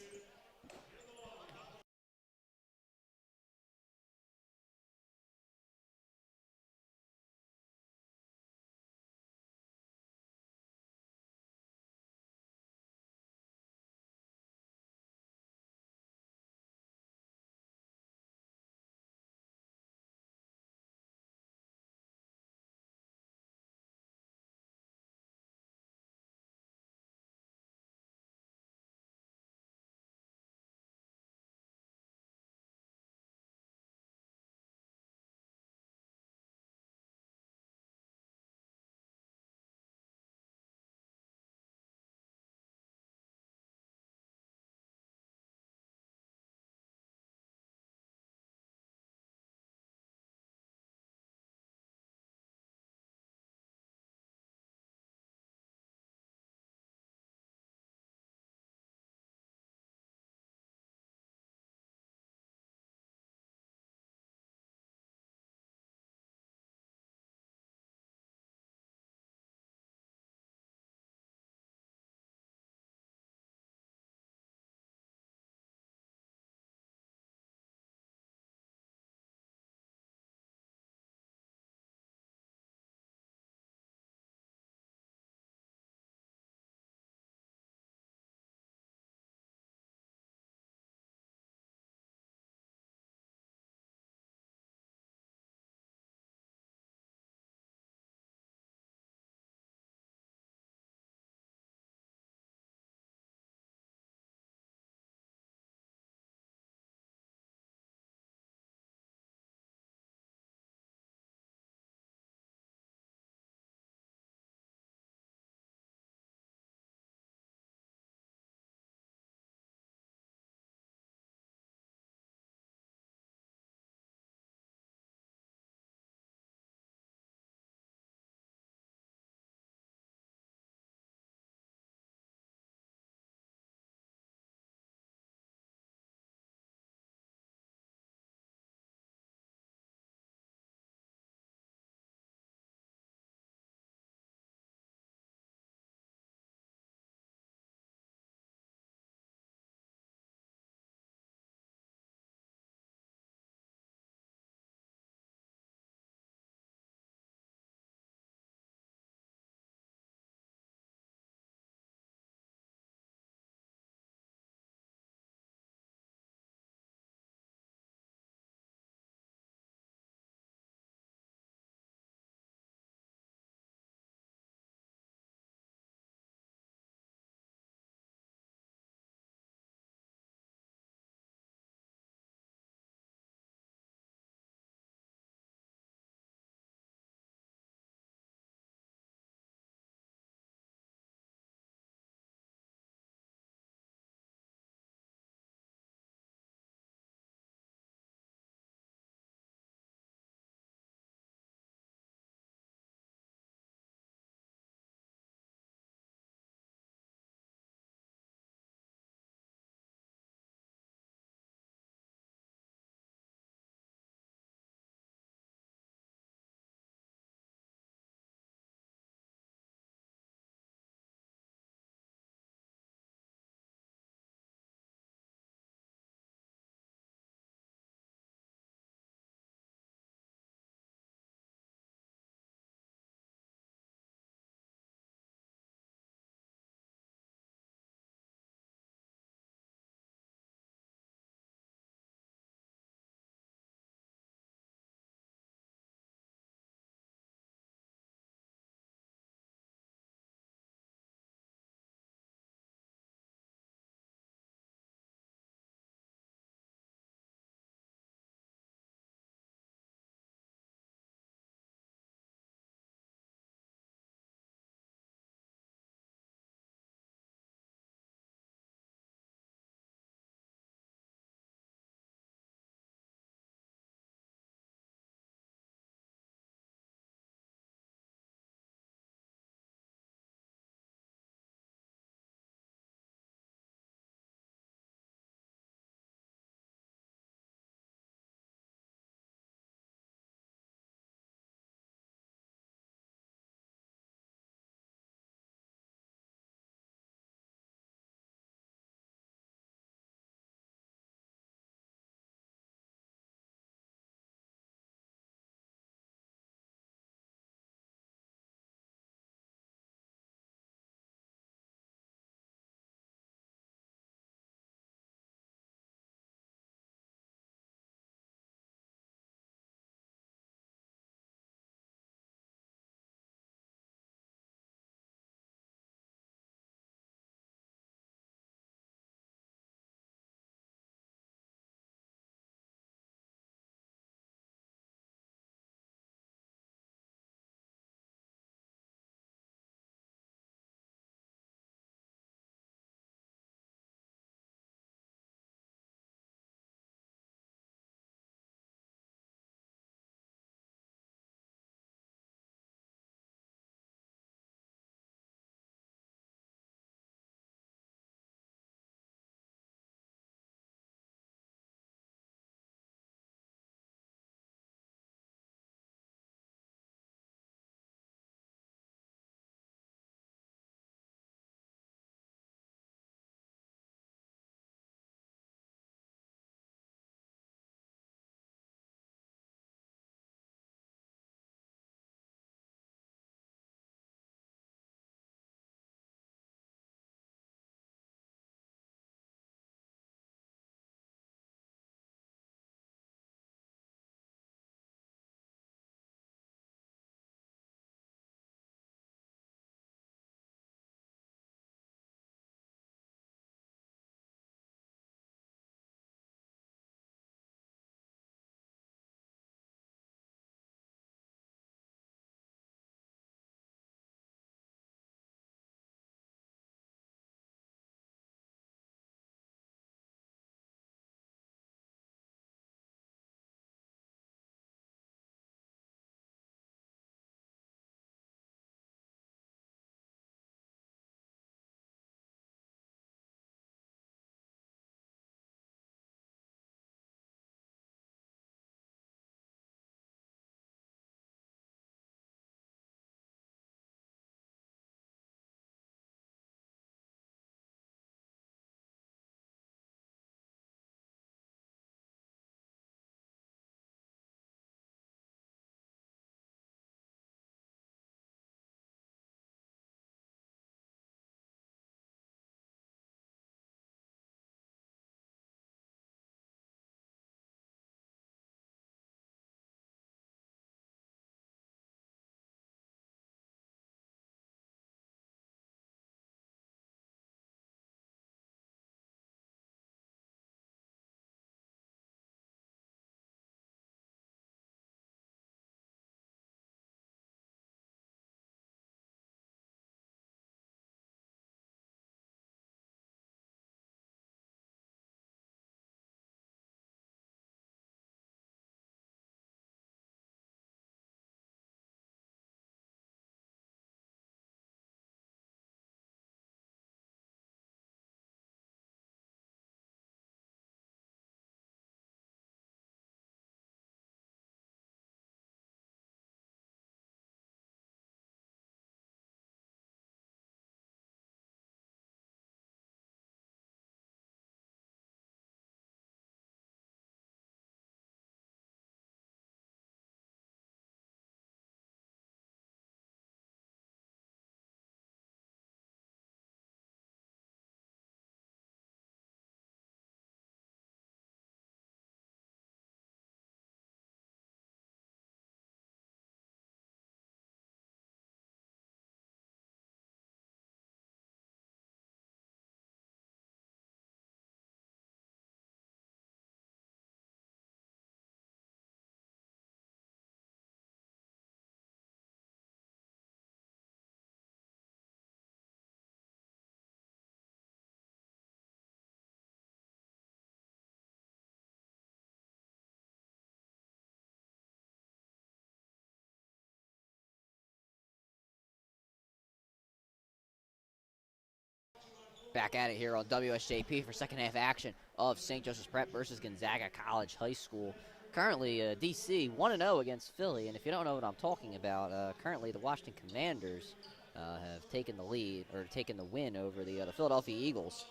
Back at it here on WSJP for second half action of St. Joseph's Prep versus Gonzaga College High School. Currently, DC 1-0 against Philly, and if you don't know what I'm talking about, currently the Washington Commanders have taken the lead, or taken the win over the Philadelphia Eagles.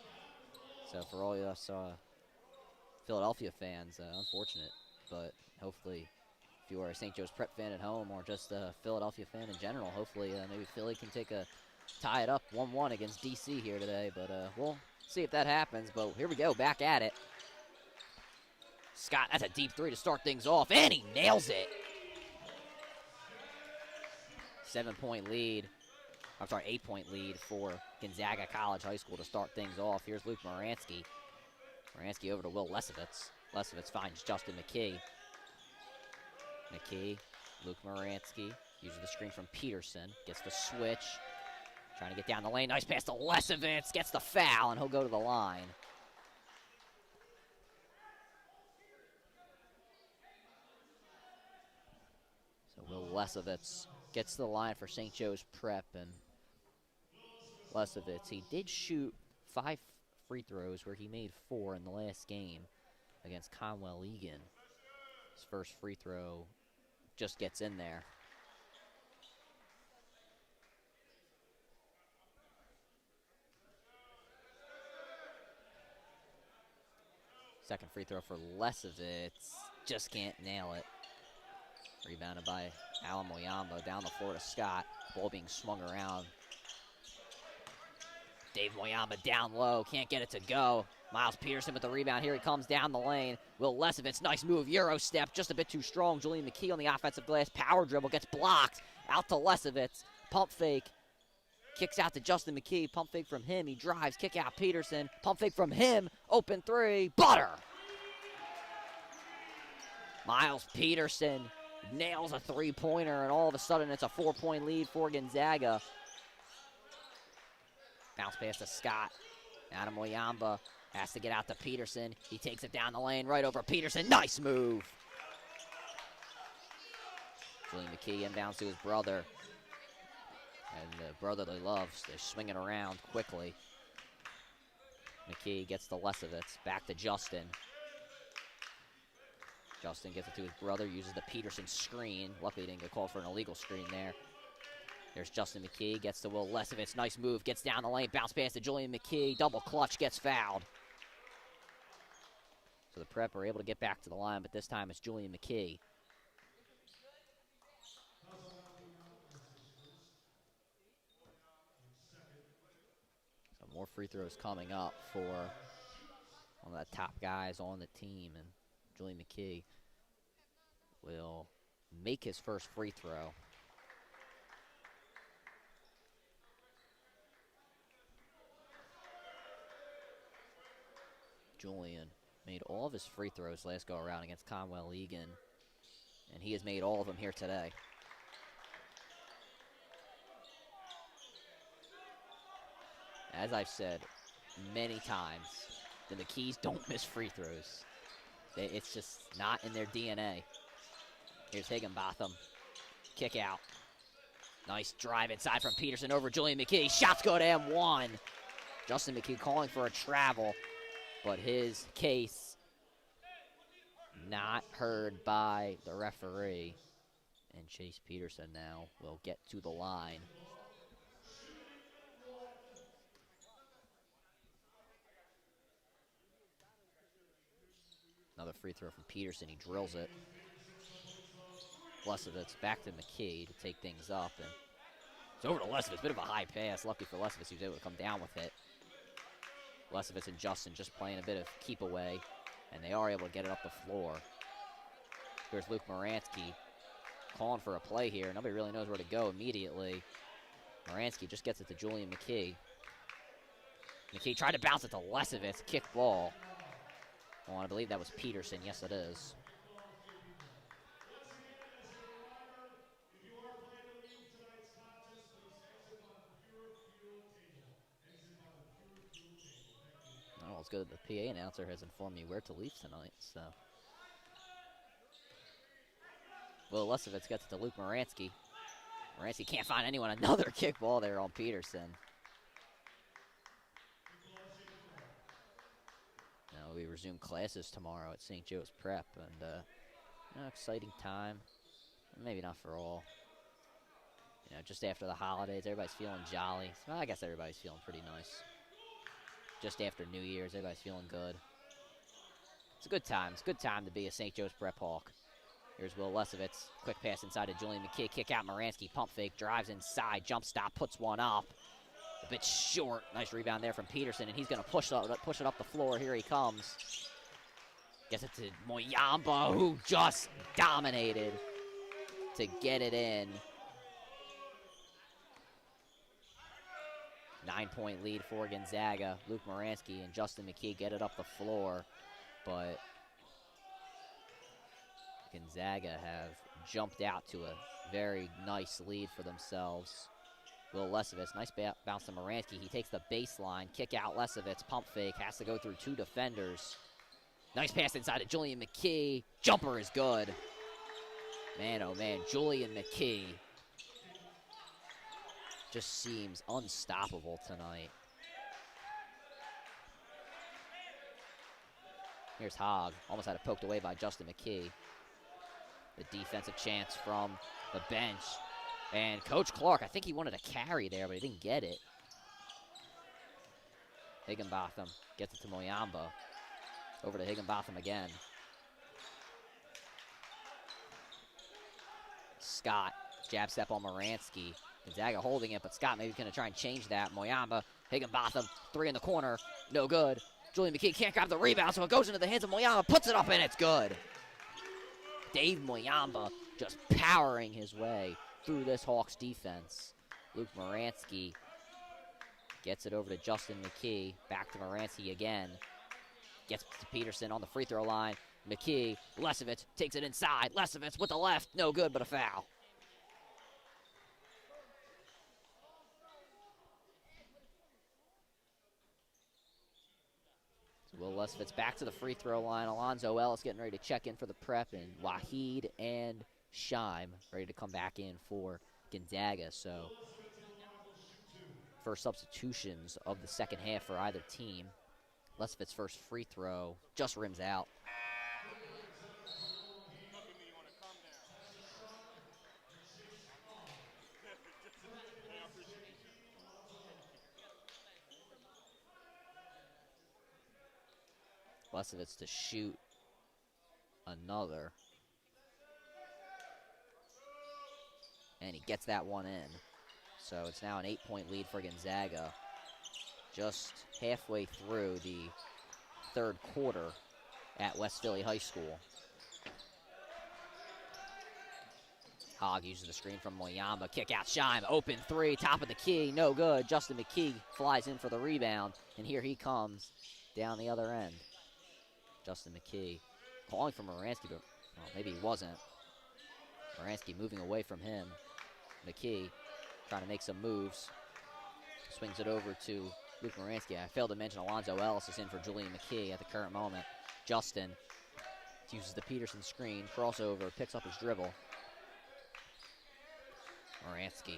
So for all of us Philadelphia fans, unfortunate, but hopefully if you are a St. Joe's Prep fan at home or just a Philadelphia fan in general, hopefully maybe Philly can tie it up 1-1 against DC here today, but we'll see if that happens. But here we go, back at it. Scott, that's a deep three to start things off, and he nails it. 8-point lead for Gonzaga College High School to start things off. Here's Luke Moransky. Moransky over to Will Lesovitz. Lesovitz finds Justin McKee. Luke Moransky uses the screen from Peterson, gets the switch. Trying to get down the lane. Nice pass to Lesovitz. Gets the foul, and he'll go to the line. So Will Lesovitz gets to the line for St. Joe's Prep. And Lesovitz, he did shoot 5 free throws where he made 4 in the last game against Conwell-Egan. His first free throw just gets in there. Second free throw for Lesovitz. Just can't nail it. Rebounded by Alan Moyamba. Down the floor to Scott. Ball being swung around. Dave Moyamba down low. Can't get it to go. Miles Peterson with the rebound. Here he comes down the lane. Will Lesovitz, nice move. Euro step. Just a bit too strong. Julian McKee on the offensive glass. Power dribble. Gets blocked. Out to Lesovitz. Pump fake. Kicks out to Justin McKee. Pump fake from him. He drives. Kick out Peterson. Pump fake from him. Open three. Butter. Miles Peterson nails a three-pointer, and all of a sudden it's a 4-point lead for Gonzaga. Bounce pass to Scott. Adam Moyamba has to get out to Peterson. He takes it down the lane right over Peterson. Nice move. Julian McKee inbounds to his brother. And the brotherly loves. They're swinging around quickly. McKee gets to Lesovitz. Back to Justin. Justin gets it to his brother, uses the Peterson screen. Luckily, he didn't get called for an illegal screen there. There's Justin McKee, gets to Will Lesovitz. Nice move, gets down the lane, bounce pass to Julian McKee. Double clutch, gets fouled. So the Prep are able to get back to the line, but this time it's Julian McKee. So more free throws coming up for one of the top guys on the team, and Julian McKee will make his first free throw. Julian made all of his free throws last go around against Conwell-Egan, and he has made all of them here today. As I've said many times, the McKees don't miss free throws. It's just not in their DNA. Here's Higginbotham. Kick out. Nice drive inside from Peterson over Julian McKee. Shots go to M1. Justin McKee calling for a travel, but his case not heard by the referee. And Chase Peterson now will get to the line. Another free throw from Peterson. He drills it. Lesovitz back to McKee to take things up. And it's over to Lesovitz. Bit of a high pass. Lucky for Lesovitz, he was able to come down with it. Lesovitz and Justin just playing a bit of keep away, and they are able to get it up the floor. Here's Luke Moransky calling for a play here. Nobody really knows where to go immediately. Moransky just gets it to Julian McKee. McKee tried to bounce it to Lesovitz. Kick ball. Oh, I believe that was Peterson. Yes, it is. Oh, it's good that the PA announcer has informed me where to leave tonight, so. Will Lesovitz gets it to Luke Moransky. Moransky can't find anyone. Another kick ball there on Peterson. resume classes tomorrow at St. Joe's Prep, and exciting time. Maybe not for all. Just after the holidays, everybody's feeling jolly. Well, I guess everybody's feeling pretty nice. Just after New Year's, everybody's feeling good. It's a good time. It's a good time to be a St. Joe's Prep Hawk. Here's Will Lesovitz. Quick pass inside to Julian McKee. Kick out Moransky. Pump fake. Drives inside. Jump stop. Puts one up. A bit short. Nice rebound there from Peterson, and he's going to push it up the floor. Here he comes. Gets it to Moyamba, who just dominated to get it in. 9-point lead for Gonzaga. Luke Moransky and Justin McKee get it up the floor, but Gonzaga have jumped out to a very nice lead for themselves. Will Lesovitz, nice bounce to Moransky. He takes the baseline, kick out Lesovitz, pump fake, has to go through two defenders. Nice pass inside to Julian McKee. Jumper is good. Man, oh man, Julian McKee just seems unstoppable tonight. Here's Hogg. Almost had it poked away by Justin McKee. The defensive chance from the bench. And Coach Clark, I think he wanted a carry there, but he didn't get it. Higginbotham gets it to Moyamba. Over to Higginbotham again. Scott, jab step on Moransky. Gonzaga holding it, but Scott maybe going to try and change that. Moyamba, Higginbotham, three in the corner, no good. Julian McKee can't grab the rebound, so it goes into the hands of Moyamba, puts it up, and it's good. Dave Moyamba just powering his way through this Hawks defense. Luke Moransky gets it over to Justin McKee. Back to Moransky again. Gets to Peterson on the free throw line. McKee, Lesovitz takes it inside. Lesovitz with the left, no good, but a foul. Will Lesovitz back to the free throw line. Alonzo Ellis getting ready to check in for the Prep, and Wahid and Shime ready to come back in for Gonzaga. So first substitutions of the second half for either team. Lesovitz's first free throw just rims out. Lesovitz to shoot another. And he gets that one in. So it's now an 8-point lead for Gonzaga. Just halfway through the third quarter at West Philly High School. Hogg uses the screen from Moyamba. Kick out Shime. Open three. Top of the key. No good. Justin McKee flies in for the rebound. And here he comes down the other end. Justin McKee calling for Moransky, but well, maybe he wasn't. Moransky moving away from him. McKee trying to make some moves. Swings it over to Luke Moransky. I failed to mention Alonzo Ellis is in for Julian McKee at the current moment. Justin uses the Peterson screen, crossover, picks up his dribble. Moransky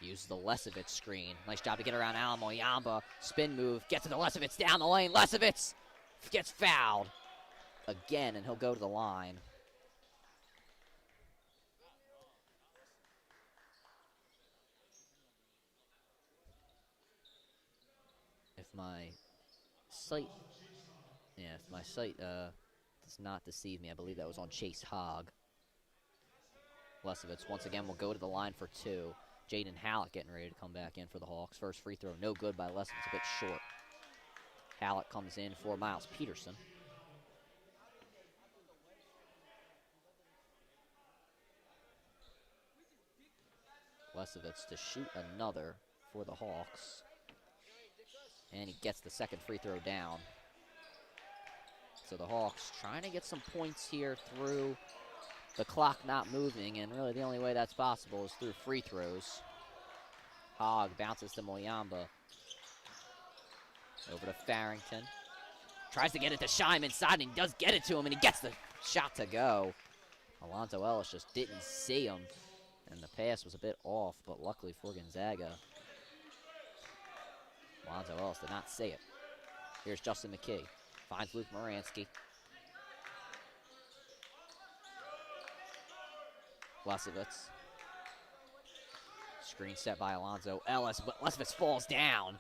uses the Lesovitz screen. Nice job to get around Alan Moyamba. Spin move, gets to the Lesovitz down the lane. Lesovitz gets fouled again, and he'll go to the line. If my sight does not deceive me, I believe that was on Chase Hogg. Lesovitz once again will go to the line for two. Jaden Hallett getting ready to come back in for the Hawks. First free throw, no good by Lesovitz, a bit short. Hallett comes in for Miles Peterson. Lesovitz to shoot another for the Hawks. And he gets the second free throw down. So the Hawks trying to get some points here through the clock not moving, and really the only way that's possible is through free throws. Hogg bounces to Moyamba. Over to Farrington. Tries to get it to Shime inside, and he does get it to him, and he gets the shot to go. Alonzo Ellis just didn't see him, and the pass was a bit off, but luckily for Gonzaga, Alonzo Ellis did not see it. Here's Justin McKee. Finds Luke Moransky. Lesevitz. Screen set by Alonzo Ellis, but Lesevitz falls down.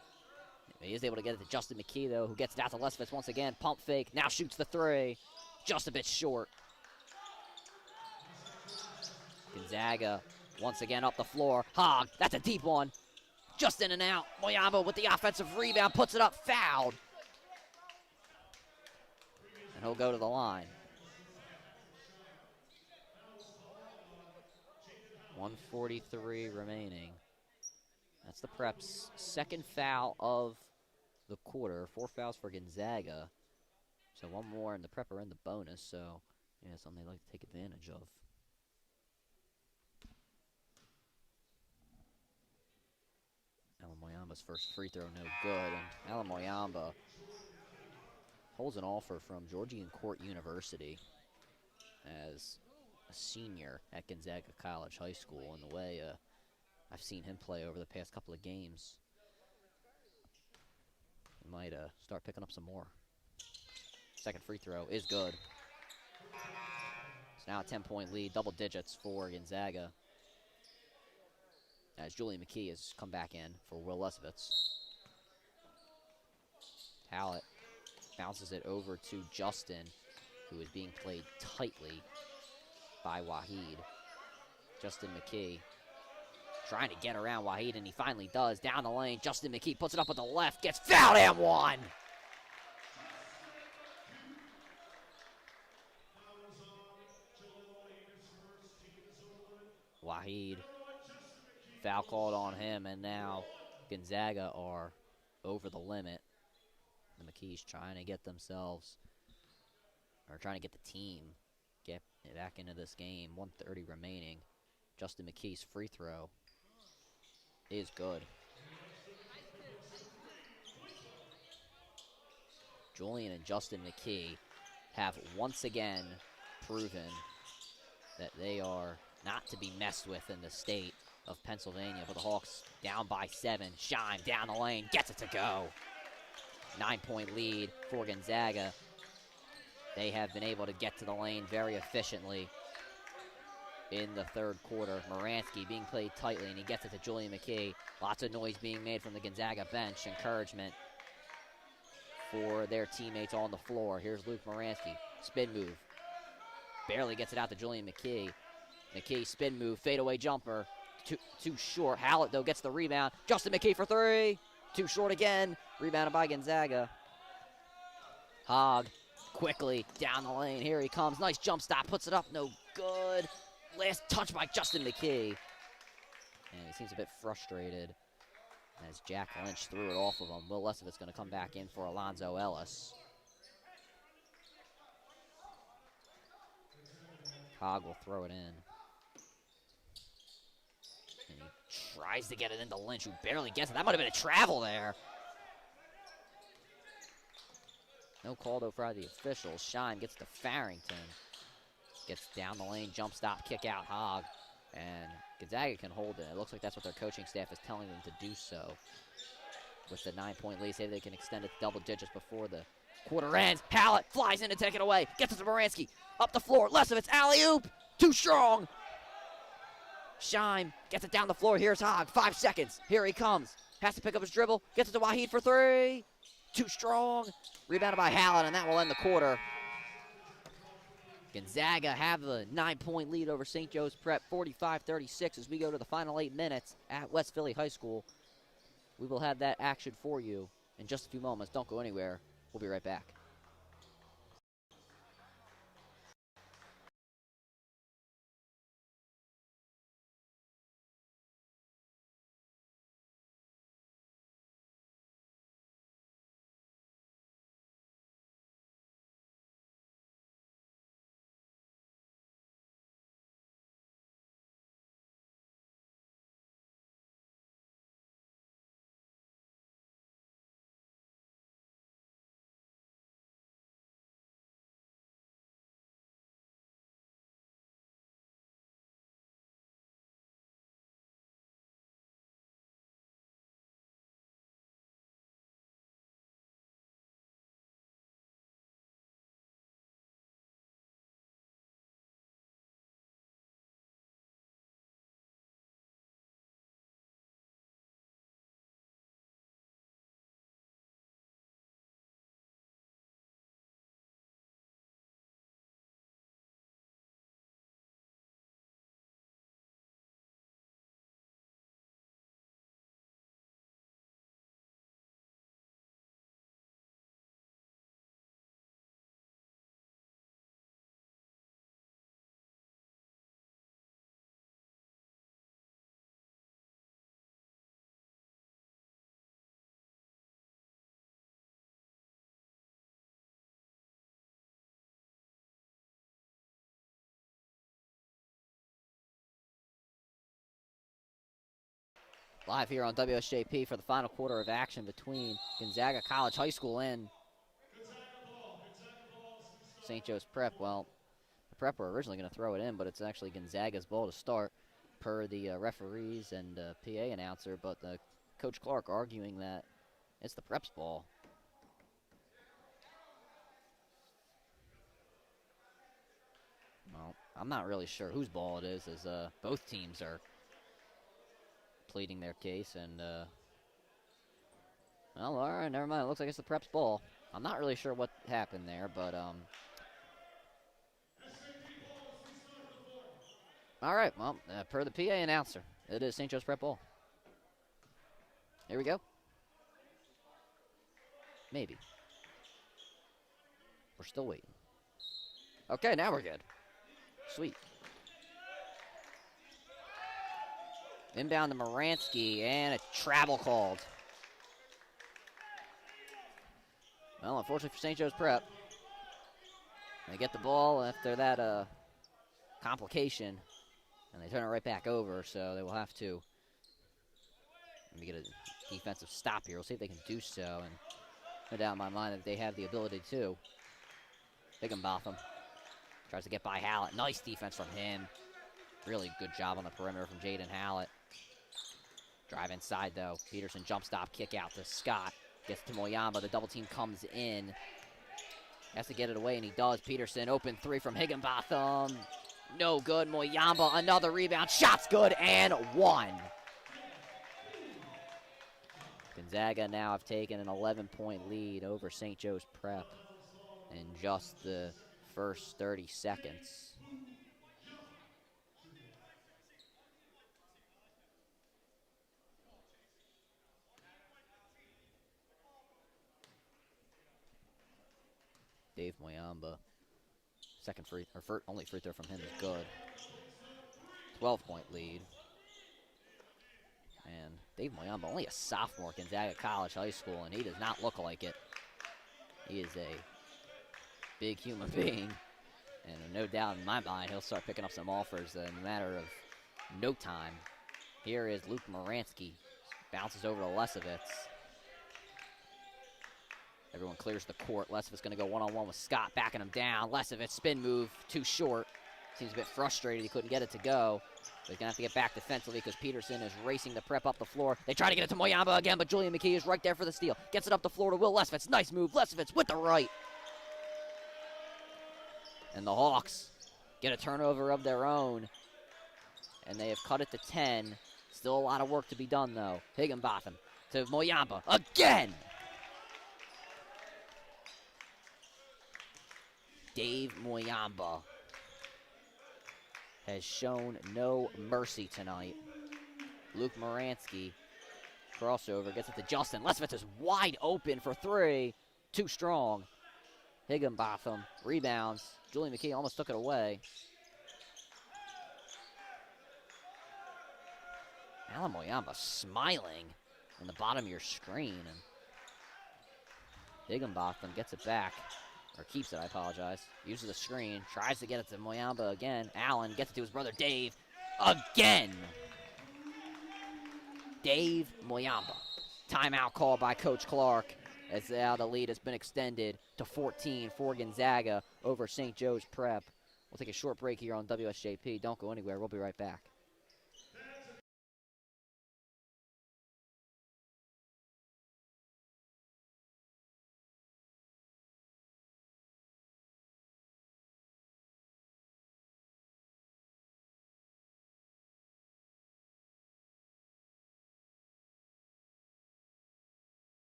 He is able to get it to Justin McKee, though, who gets it out to Lesevitz once again. Pump fake, now shoots the three. Just a bit short. Gonzaga once again up the floor. Hogg, that's a deep one. Just in and out. Moyamba with the offensive rebound, puts it up, fouled. And he'll go to the line. 1:43 remaining. That's the Prep's second foul of the quarter. 4 fouls for Gonzaga. So one more, and the Prep are in the bonus. So, yeah, something they'd like to take advantage of. Alan Moyamba's first free throw, no good. And Alan Moyamba holds an offer from Georgian Court University as a senior at Gonzaga College High School. And the way I've seen him play over the past couple of games, he might start picking up some more. Second free throw is good. It's now a 10-point lead, double digits for Gonzaga, as Julian McKee has come back in for Will Lesevitz. Hallett bounces it over to Justin, who is being played tightly by Waheed. Justin McKee trying to get around Waheed, and he finally does. Down the lane, Justin McKee puts it up with the left, gets fouled and one. Waheed, foul called on him, and now Gonzaga are over the limit. The McKees trying to get themselves, or trying to get the team get back into this game. 1:30 remaining. Justin McKee's free throw is good. Julian and Justin McKee have once again proven that they are not to be messed with in the state of Pennsylvania. But the Hawks down by 7. Shine down the lane, gets it to go. 9-point lead for Gonzaga. They have been able to get to the lane very efficiently in the third quarter. Moransky being played tightly, and he gets it to Julian McKee. Lots of noise being made from the Gonzaga bench. Encouragement for their teammates on the floor. Here's Luke Moransky. Spin move. Barely gets it out to Julian McKee. McKee spin move, fadeaway jumper. Too short. Hallett, though, gets the rebound. Justin McKee for 3. Too short again. Rebounded by Gonzaga. Hogg quickly down the lane. Here he comes. Nice jump stop. Puts it up. No good. Last touch by Justin McKee. And he seems a bit frustrated as Jack Lynch threw it off of him. Will Lesevitz going to come back in for Alonzo Ellis. Hogg will throw it in. And he tries to get it into Lynch, who barely gets it. That might have been a travel there. No call, though, for the officials. Shine gets to Farrington. Gets down the lane, jump stop, kick out Hogg. And Gonzaga can hold it. It looks like that's what their coaching staff is telling them to do so. With the 9-point lead, say they can extend it to double digits before the quarter ends. Hallett flies in to take it away. Gets it to Moransky. Up the floor. Lesevitz, alley-oop. Too strong. Shine gets it down the floor. Here's Hogg. 5 seconds. Here he comes. Has to pick up his dribble. Gets it to Waheed for 3. Too strong. Rebounded by Hallett, and that will end the quarter. Gonzaga have a 9-point lead over St. Joe's Prep, 45-36, as we go to the final 8 minutes at West Philly High School. We will have that action for you in just a few moments. Don't go anywhere. We'll be right back. Live here on WSJP for the final quarter of action between Gonzaga College High School and St. Joe's Prep. Well, the Prep were originally going to throw it in, but it's actually Gonzaga's ball to start per the referees and PA announcer, but Coach Clark arguing that it's the Prep's ball. Well, I'm not really sure whose ball it is, as both teams are pleading their case, and well, all right, never mind. It looks like it's the Prep's ball. I'm not really sure what happened there, but all right, well, per the PA announcer, it is St. Joe's Prep ball. Here we go. Maybe. We're still waiting. Okay, now we're good. Sweet. Inbound to Moransky, and a travel called. Well, unfortunately for St. Joe's Prep, they get the ball after that complication, and they turn it right back over, so they will have to maybe get a defensive stop here. We'll see if they can do so, and no doubt in my mind that they have the ability to. Higginbotham tries to get by Hallett. Nice defense from him. Really good job on the perimeter from Jaden Hallett. Drive inside, though. Peterson jump stop, kick out to Scott. Gets to Moyamba. The double team comes in. Has to get it away, and he does. Peterson, open three from Higginbotham. No good. Moyamba, another rebound. Shot's good, and one. Gonzaga now have taken an 11-point lead over St. Joe's Prep in just the first 30 seconds. Dave Moyamba, only free throw from him is good. 12-point lead. And Dave Moyamba, only a sophomore at Gonzaga College High School, and he does not look like it. He is a big human being, and no doubt in my mind he'll start picking up some offers in a matter of no time. Here is Luke Moransky. Bounces over to Lesovitz. Everyone clears the court. Lesovitz going to go one-on-one with Scott, backing him down. Lesovitz, spin move, too short. Seems a bit frustrated he couldn't get it to go. But he's going to have to get back defensively because Peterson is racing to Prep up the floor. They try to get it to Moyamba again, but Julian McKee is right there for the steal. Gets it up the floor to Will Lesovitz. Nice move. Lesovitz with the right. And the Hawks get a turnover of their own. And they have cut it to 10. Still a lot of work to be done, though. Higginbotham to Moyamba again. Dave Moyamba has shown no mercy tonight. Luke Moransky, crossover, gets it to Justin. Lesovitz is wide open for three. Too strong. Higginbotham rebounds. Julian McKee almost took it away. Alan Moyamba smiling in the bottom of your screen. And Higginbotham gets it back. Or keeps it, I apologize. Uses the screen. Tries to get it to Moyamba again. Allen gets it to his brother Dave. Again! Dave Moyamba. Timeout call by Coach Clark. As now the lead has been extended to 14 for Gonzaga over St. Joe's Prep. We'll take a short break here on WSJP. Don't go anywhere. We'll be right back.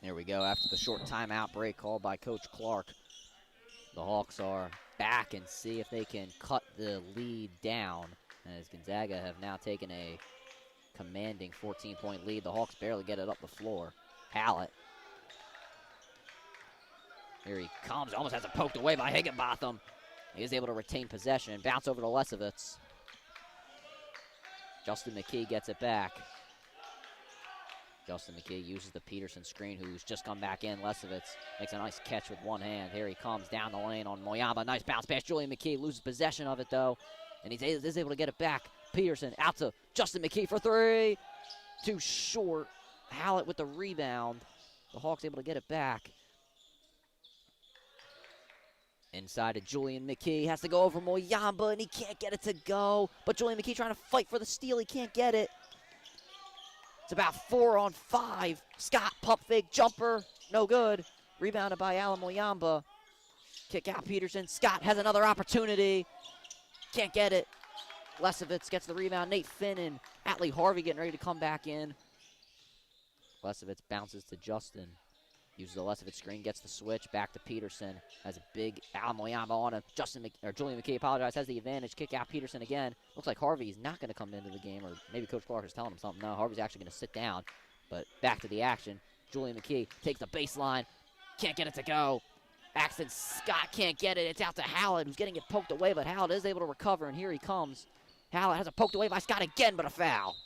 There we go. After the short timeout break called by Coach Clark, the Hawks are back and see if they can cut the lead down, as Gonzaga have now taken a commanding 14-point lead. The Hawks barely get it up the floor. Hallett. Here he comes. Almost has it poked away by Higginbotham. He is able to retain possession. Bounce over to Lesovitz. Justin McKee gets it back. Justin McKee uses the Peterson screen, who's just come back in. Lesovitz makes a nice catch with one hand. Here he comes down the lane on Moyamba. Nice bounce pass. Julian McKee loses possession of it, though, and he is able to get it back. Peterson out to Justin McKee for three. Too short. Hallett with the rebound. The Hawks able to get it back. Inside to Julian McKee. Has to go over Moyamba, and he can't get it to go. But Julian McKee trying to fight for the steal. He can't get it. It's about 4 on 5. Scott, pump fake, jumper, no good. Rebounded by Alan Moyamba. Kick out Peterson. Scott has another opportunity. Can't get it. Lesovitz gets the rebound. Nate Finn and Atlee Harvey getting ready to come back in. Lesovitz bounces to Justin. Uses the Lesovitz screen, gets the switch, back to Peterson. Has a big Alan Moyamba on him. Julian McKee, has the advantage. Kick out Peterson again. Looks like Harvey's not going to come into the game, or maybe Coach Clark is telling him something. No, Harvey's actually going to sit down. But back to the action. Julian McKee takes the baseline. Can't get it to go. Axton Scott can't get it. It's out to Hallett, who's getting it poked away, but Hallett is able to recover, and here he comes. Hallett has it poked away by Scott again, but a foul.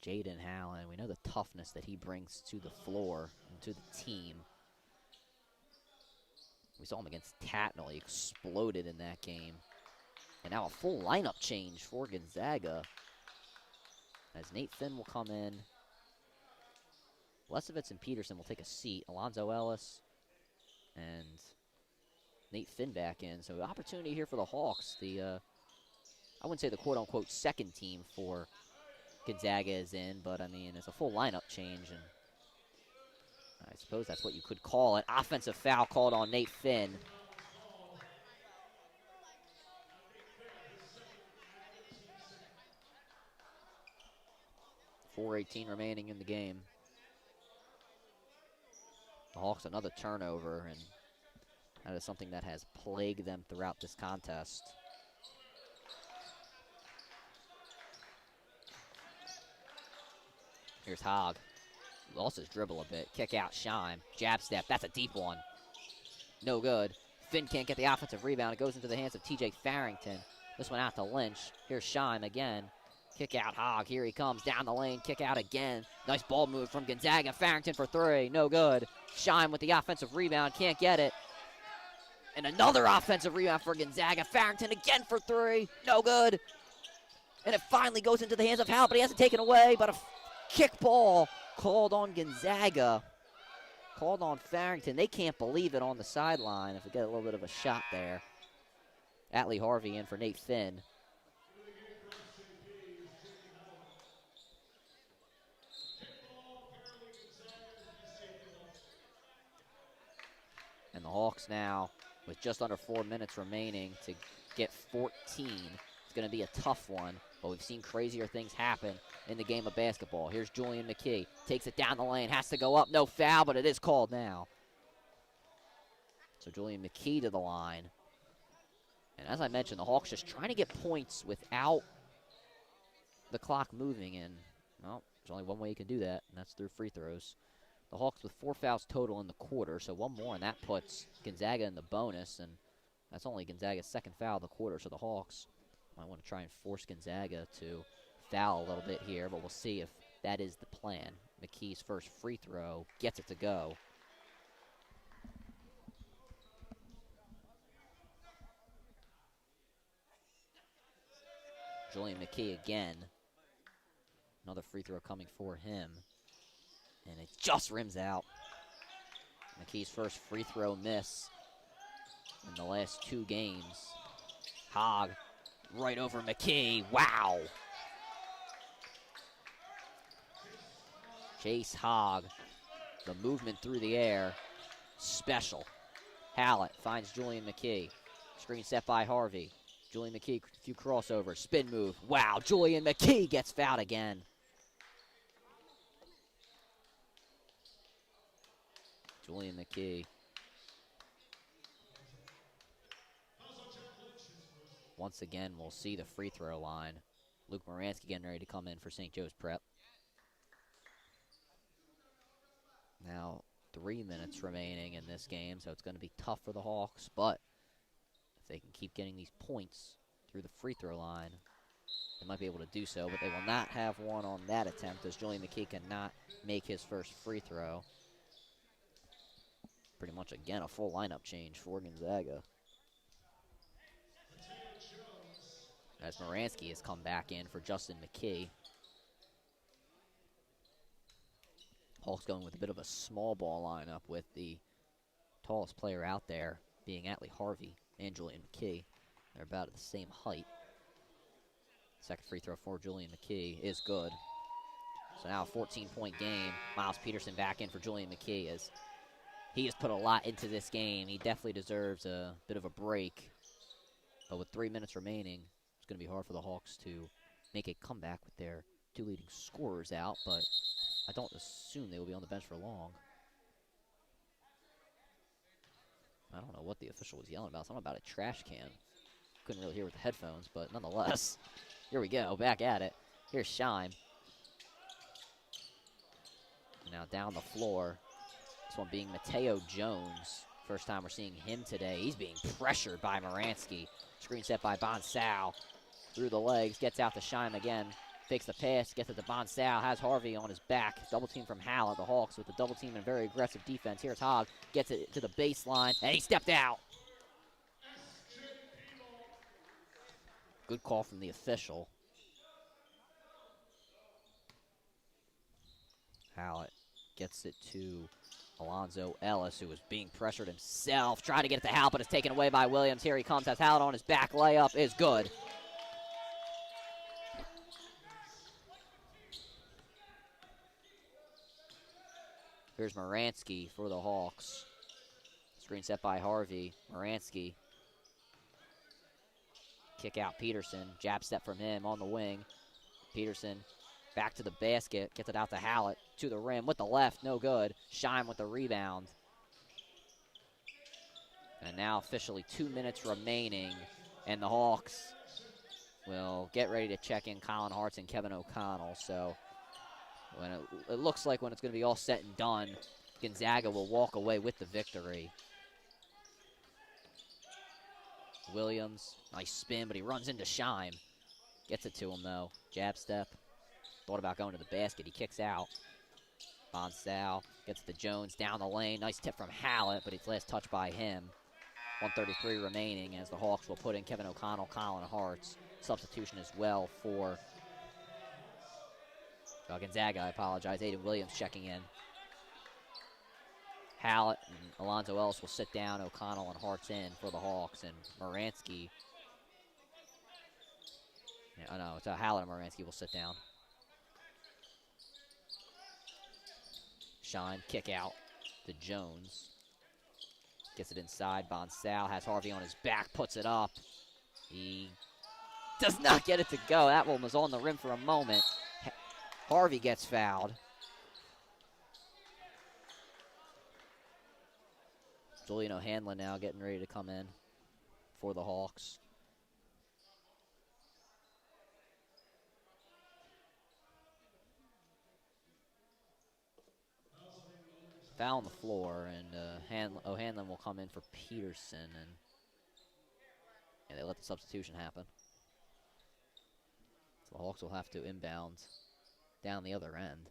Jaden Hallett, we know the toughness that he brings to the floor and to the team. We saw him against Tatnall. He exploded in that game. And now a full lineup change for Gonzaga, as Nate Finn will come in. Lesovitz and Peterson will take a seat. Alonzo Ellis and Nate Finn back in. So opportunity here for the Hawks. I wouldn't say the quote-unquote second team for Gonzaga is in, but I mean, it's a full lineup change, and I suppose that's what you could call it. Offensive foul called on Nate Finn. .418 remaining in the game. The Hawks another turnover, and that is something that has plagued them throughout this contest. Here's Hogg. Lost his dribble a bit. Kick out Shime. Jab step. That's a deep one. No good. Finn can't get the offensive rebound. It goes into the hands of TJ Farrington. This one out to Lynch. Here's Shime again. Kick out Hogg. Here he comes down the lane. Kick out again. Nice ball move from Gonzaga. Farrington for three. No good. Shime with the offensive rebound. Can't get it. And another offensive rebound for Gonzaga. Farrington again for three. No good. And it finally goes into the hands of Hal, but he has it taken away. But a kick ball called on Gonzaga. Called on Farrington. They can't believe it on the sideline if we get a little bit of a shot there. Atlee Harvey in for Nate Finn. And the Hawks now, with just under 4 minutes remaining to get 14. It's going to be a tough one, but we've seen crazier things happen in the game of basketball. Here's Julian McKee. Takes it down the lane. Has to go up. No foul, but it is called now. So Julian McKee to the line. And as I mentioned, the Hawks just trying to get points without the clock moving. And, well, there's only one way you can do that, and that's through free throws. The Hawks with 4 fouls total in the quarter, so one more, and that puts Gonzaga in the bonus, and that's only Gonzaga's second foul of the quarter, so the Hawks might want to try and force Gonzaga to foul a little bit here, but we'll see if that is the plan. McKee's first free throw gets it to go. Julian McKee again. Another free throw coming for him. And it just rims out. McKee's first free throw miss in the last 2 games. Hogg right over McKee. Wow. Chase Hogg. The movement through the air. Special. Hallett finds Julian McKee. Screen set by Harvey. Julian McKee, a few crossovers, spin move. Wow, Julian McKee gets fouled again. Julian McKee. Once again, we'll see the free throw line. Luke Moransky getting ready to come in for St. Joe's Prep. Now, 3 minutes remaining in this game, so it's going to be tough for the Hawks, but if they can keep getting these points through the free throw line, they might be able to do so, but they will not have one on that attempt as Julian McKee cannot make his first free throw. Pretty much, again, a full lineup change for Gonzaga. As Moransky has come back in for Justin McKee. Hawks going with a bit of a small ball lineup with the tallest player out there being Atlee Harvey and Julian McKee. They're about at the same height. Second free throw for Julian McKee is good. So now a 14-point game. Miles Peterson back in for Julian McKee as he has put a lot into this game. He definitely deserves a bit of a break. But with 3 minutes remaining, it's going to be hard for the Hawks to make a comeback with their two leading scorers out, but I don't assume they will be on the bench for long. I don't know what the official was yelling about. Something about a trash can. Couldn't really hear with the headphones, but nonetheless, here we go, back at it. Here's Scheim. Now down the floor. This one being Mateo Jones. First time we're seeing him today. He's being pressured by Moransky. Screen set by Bonsal. Through the legs, gets out to Scheim again. Fakes the pass, gets it to Bonsal, has Harvey on his back. Double team from Hallett. The Hawks with the double team and very aggressive defense. Here's Hogg, gets it to the baseline, and he stepped out. Good call from the official. Hallett gets it to Alonzo Ellis, who was being pressured himself. Trying to get it to Hallett, but it's taken away by Williams. Here he comes, has Hallett on his back. Layup is good. Here's Moransky for the Hawks. Screen set by Harvey. Moransky. Kick out Peterson. Jab step from him on the wing. Peterson back to the basket. Gets it out to Hallett. To the rim with the left. No good. Scheim with the rebound. And now officially 2 minutes remaining. And the Hawks will get ready to check in Colin Hartz and Kevin O'Connell. So when it looks like when it's going to be all said and done, Gonzaga will walk away with the victory. Williams, nice spin, but he runs into Scheim. Gets it to him, though. Jab step. Thought about going to the basket. He kicks out. Bonsal gets to Jones down the lane. Nice tip from Hallett, but it's last touched by him. 1:33 remaining as the Hawks will put in Kevin O'Connell, Colin Hartz. Substitution as well for Gonzaga, I apologize. Aiden Williams checking in. Hallett and Alonzo Ellis will sit down. O'Connell and Hartz in for the Hawks. And Moransky. Yeah, I know. It's Hallett and Moransky will sit down. Scheim, kick out to Jones. Gets it inside. Bonsal has Harvey on his back. Puts it up. He does not get it to go. That one was on the rim for a moment. Harvey gets fouled. Julian O'Hanlon now getting ready to come in for the Hawks. Foul on the floor, and O'Hanlon will come in for Peterson, and they let the substitution happen. So the Hawks will have to inbound down the other end.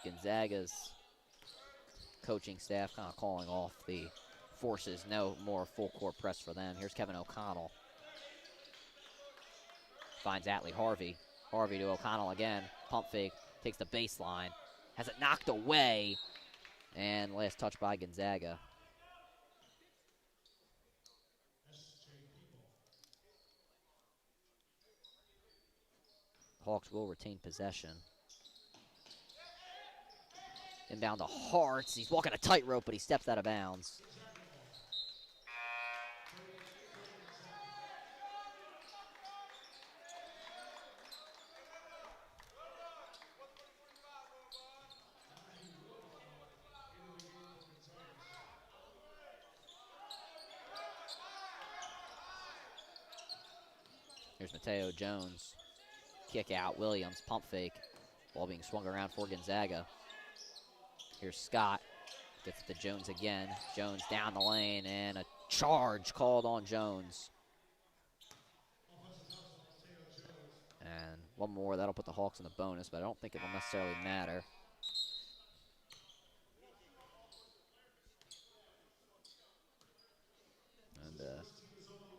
Gonzaga's coaching staff kind of calling off the forces. No more full court press for them. Here's Kevin O'Connell. Finds Atlee Harvey. Harvey to O'Connell again. Pump fake. Takes the baseline. Has it knocked away. And last touch by Gonzaga. Hawks will retain possession. Inbound to Hartz. He's walking a tightrope, but he steps out of bounds. Here's Mateo Jones. Kick out. Williams. Pump fake. Ball being swung around for Gonzaga. Here's Scott. Gets it to Jones again. Jones down the lane, and a charge called on Jones. And one more. That'll put the Hawks in the bonus, but I don't think it will necessarily matter. And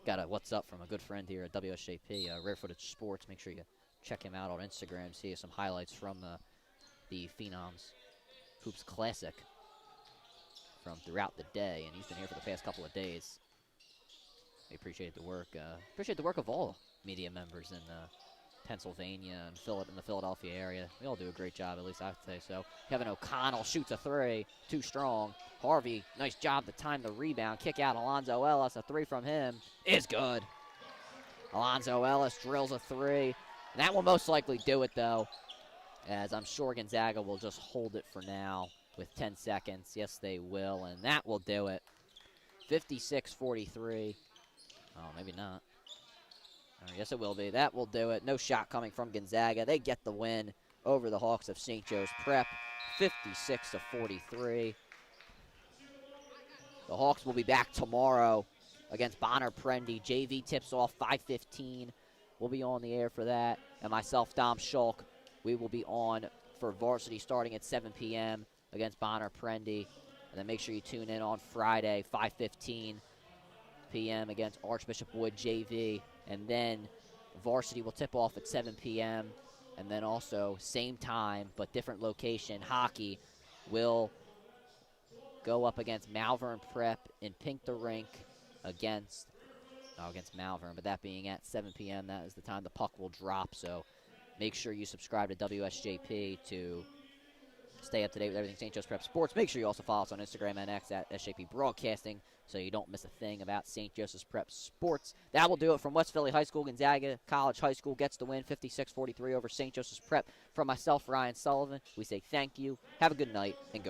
got a what's up from a good friend here at WSJP, Rare Footage Sports. Make sure you check him out on Instagram. See some highlights from the Phenoms Hoops Classic from throughout the day, and he's been here for the past couple of days. We appreciate the work. Appreciate the work of all media members in Pennsylvania and in the Philadelphia area. We all do a great job, at least I would say so. Kevin O'Connell shoots a three, too strong. Harvey, nice job to time the rebound. Kick out Alonzo Ellis, a three from him is good. Alonzo Ellis drills a three. And that will most likely do it, though, as I'm sure Gonzaga will just hold it for now with 10 seconds. Yes, they will, and that will do it. 56-43. Oh, maybe not. Yes, it will be. That will do it. No shot coming from Gonzaga. They get the win over the Hawks of St. Joe's Prep, 56-43. The Hawks will be back tomorrow against Bonner Prendy. JV tips off 5:15. We'll be on the air for that. And myself, Dom Schulk, we will be on for varsity starting at 7 p.m. against Bonner Prendy. And then make sure you tune in on Friday, 5:15 p.m. against Archbishop Wood JV. And then varsity will tip off at 7 p.m. And then also same time but different location, hockey will go up against Malvern Prep in Pink the Rink against Malvern. But that being at 7 p.m., that is the time the puck will drop. So make sure you subscribe to WSJP to stay up to date with everything St. Joe's Prep Sports. Make sure you also follow us on Instagram and X at SJP Broadcasting so you don't miss a thing about St. Joseph's Prep Sports. That will do it from West Philly High School. Gonzaga College High School gets the win, 56-43 over St. Joseph's Prep. From myself, Ryan Sullivan, we say thank you, have a good night, and go.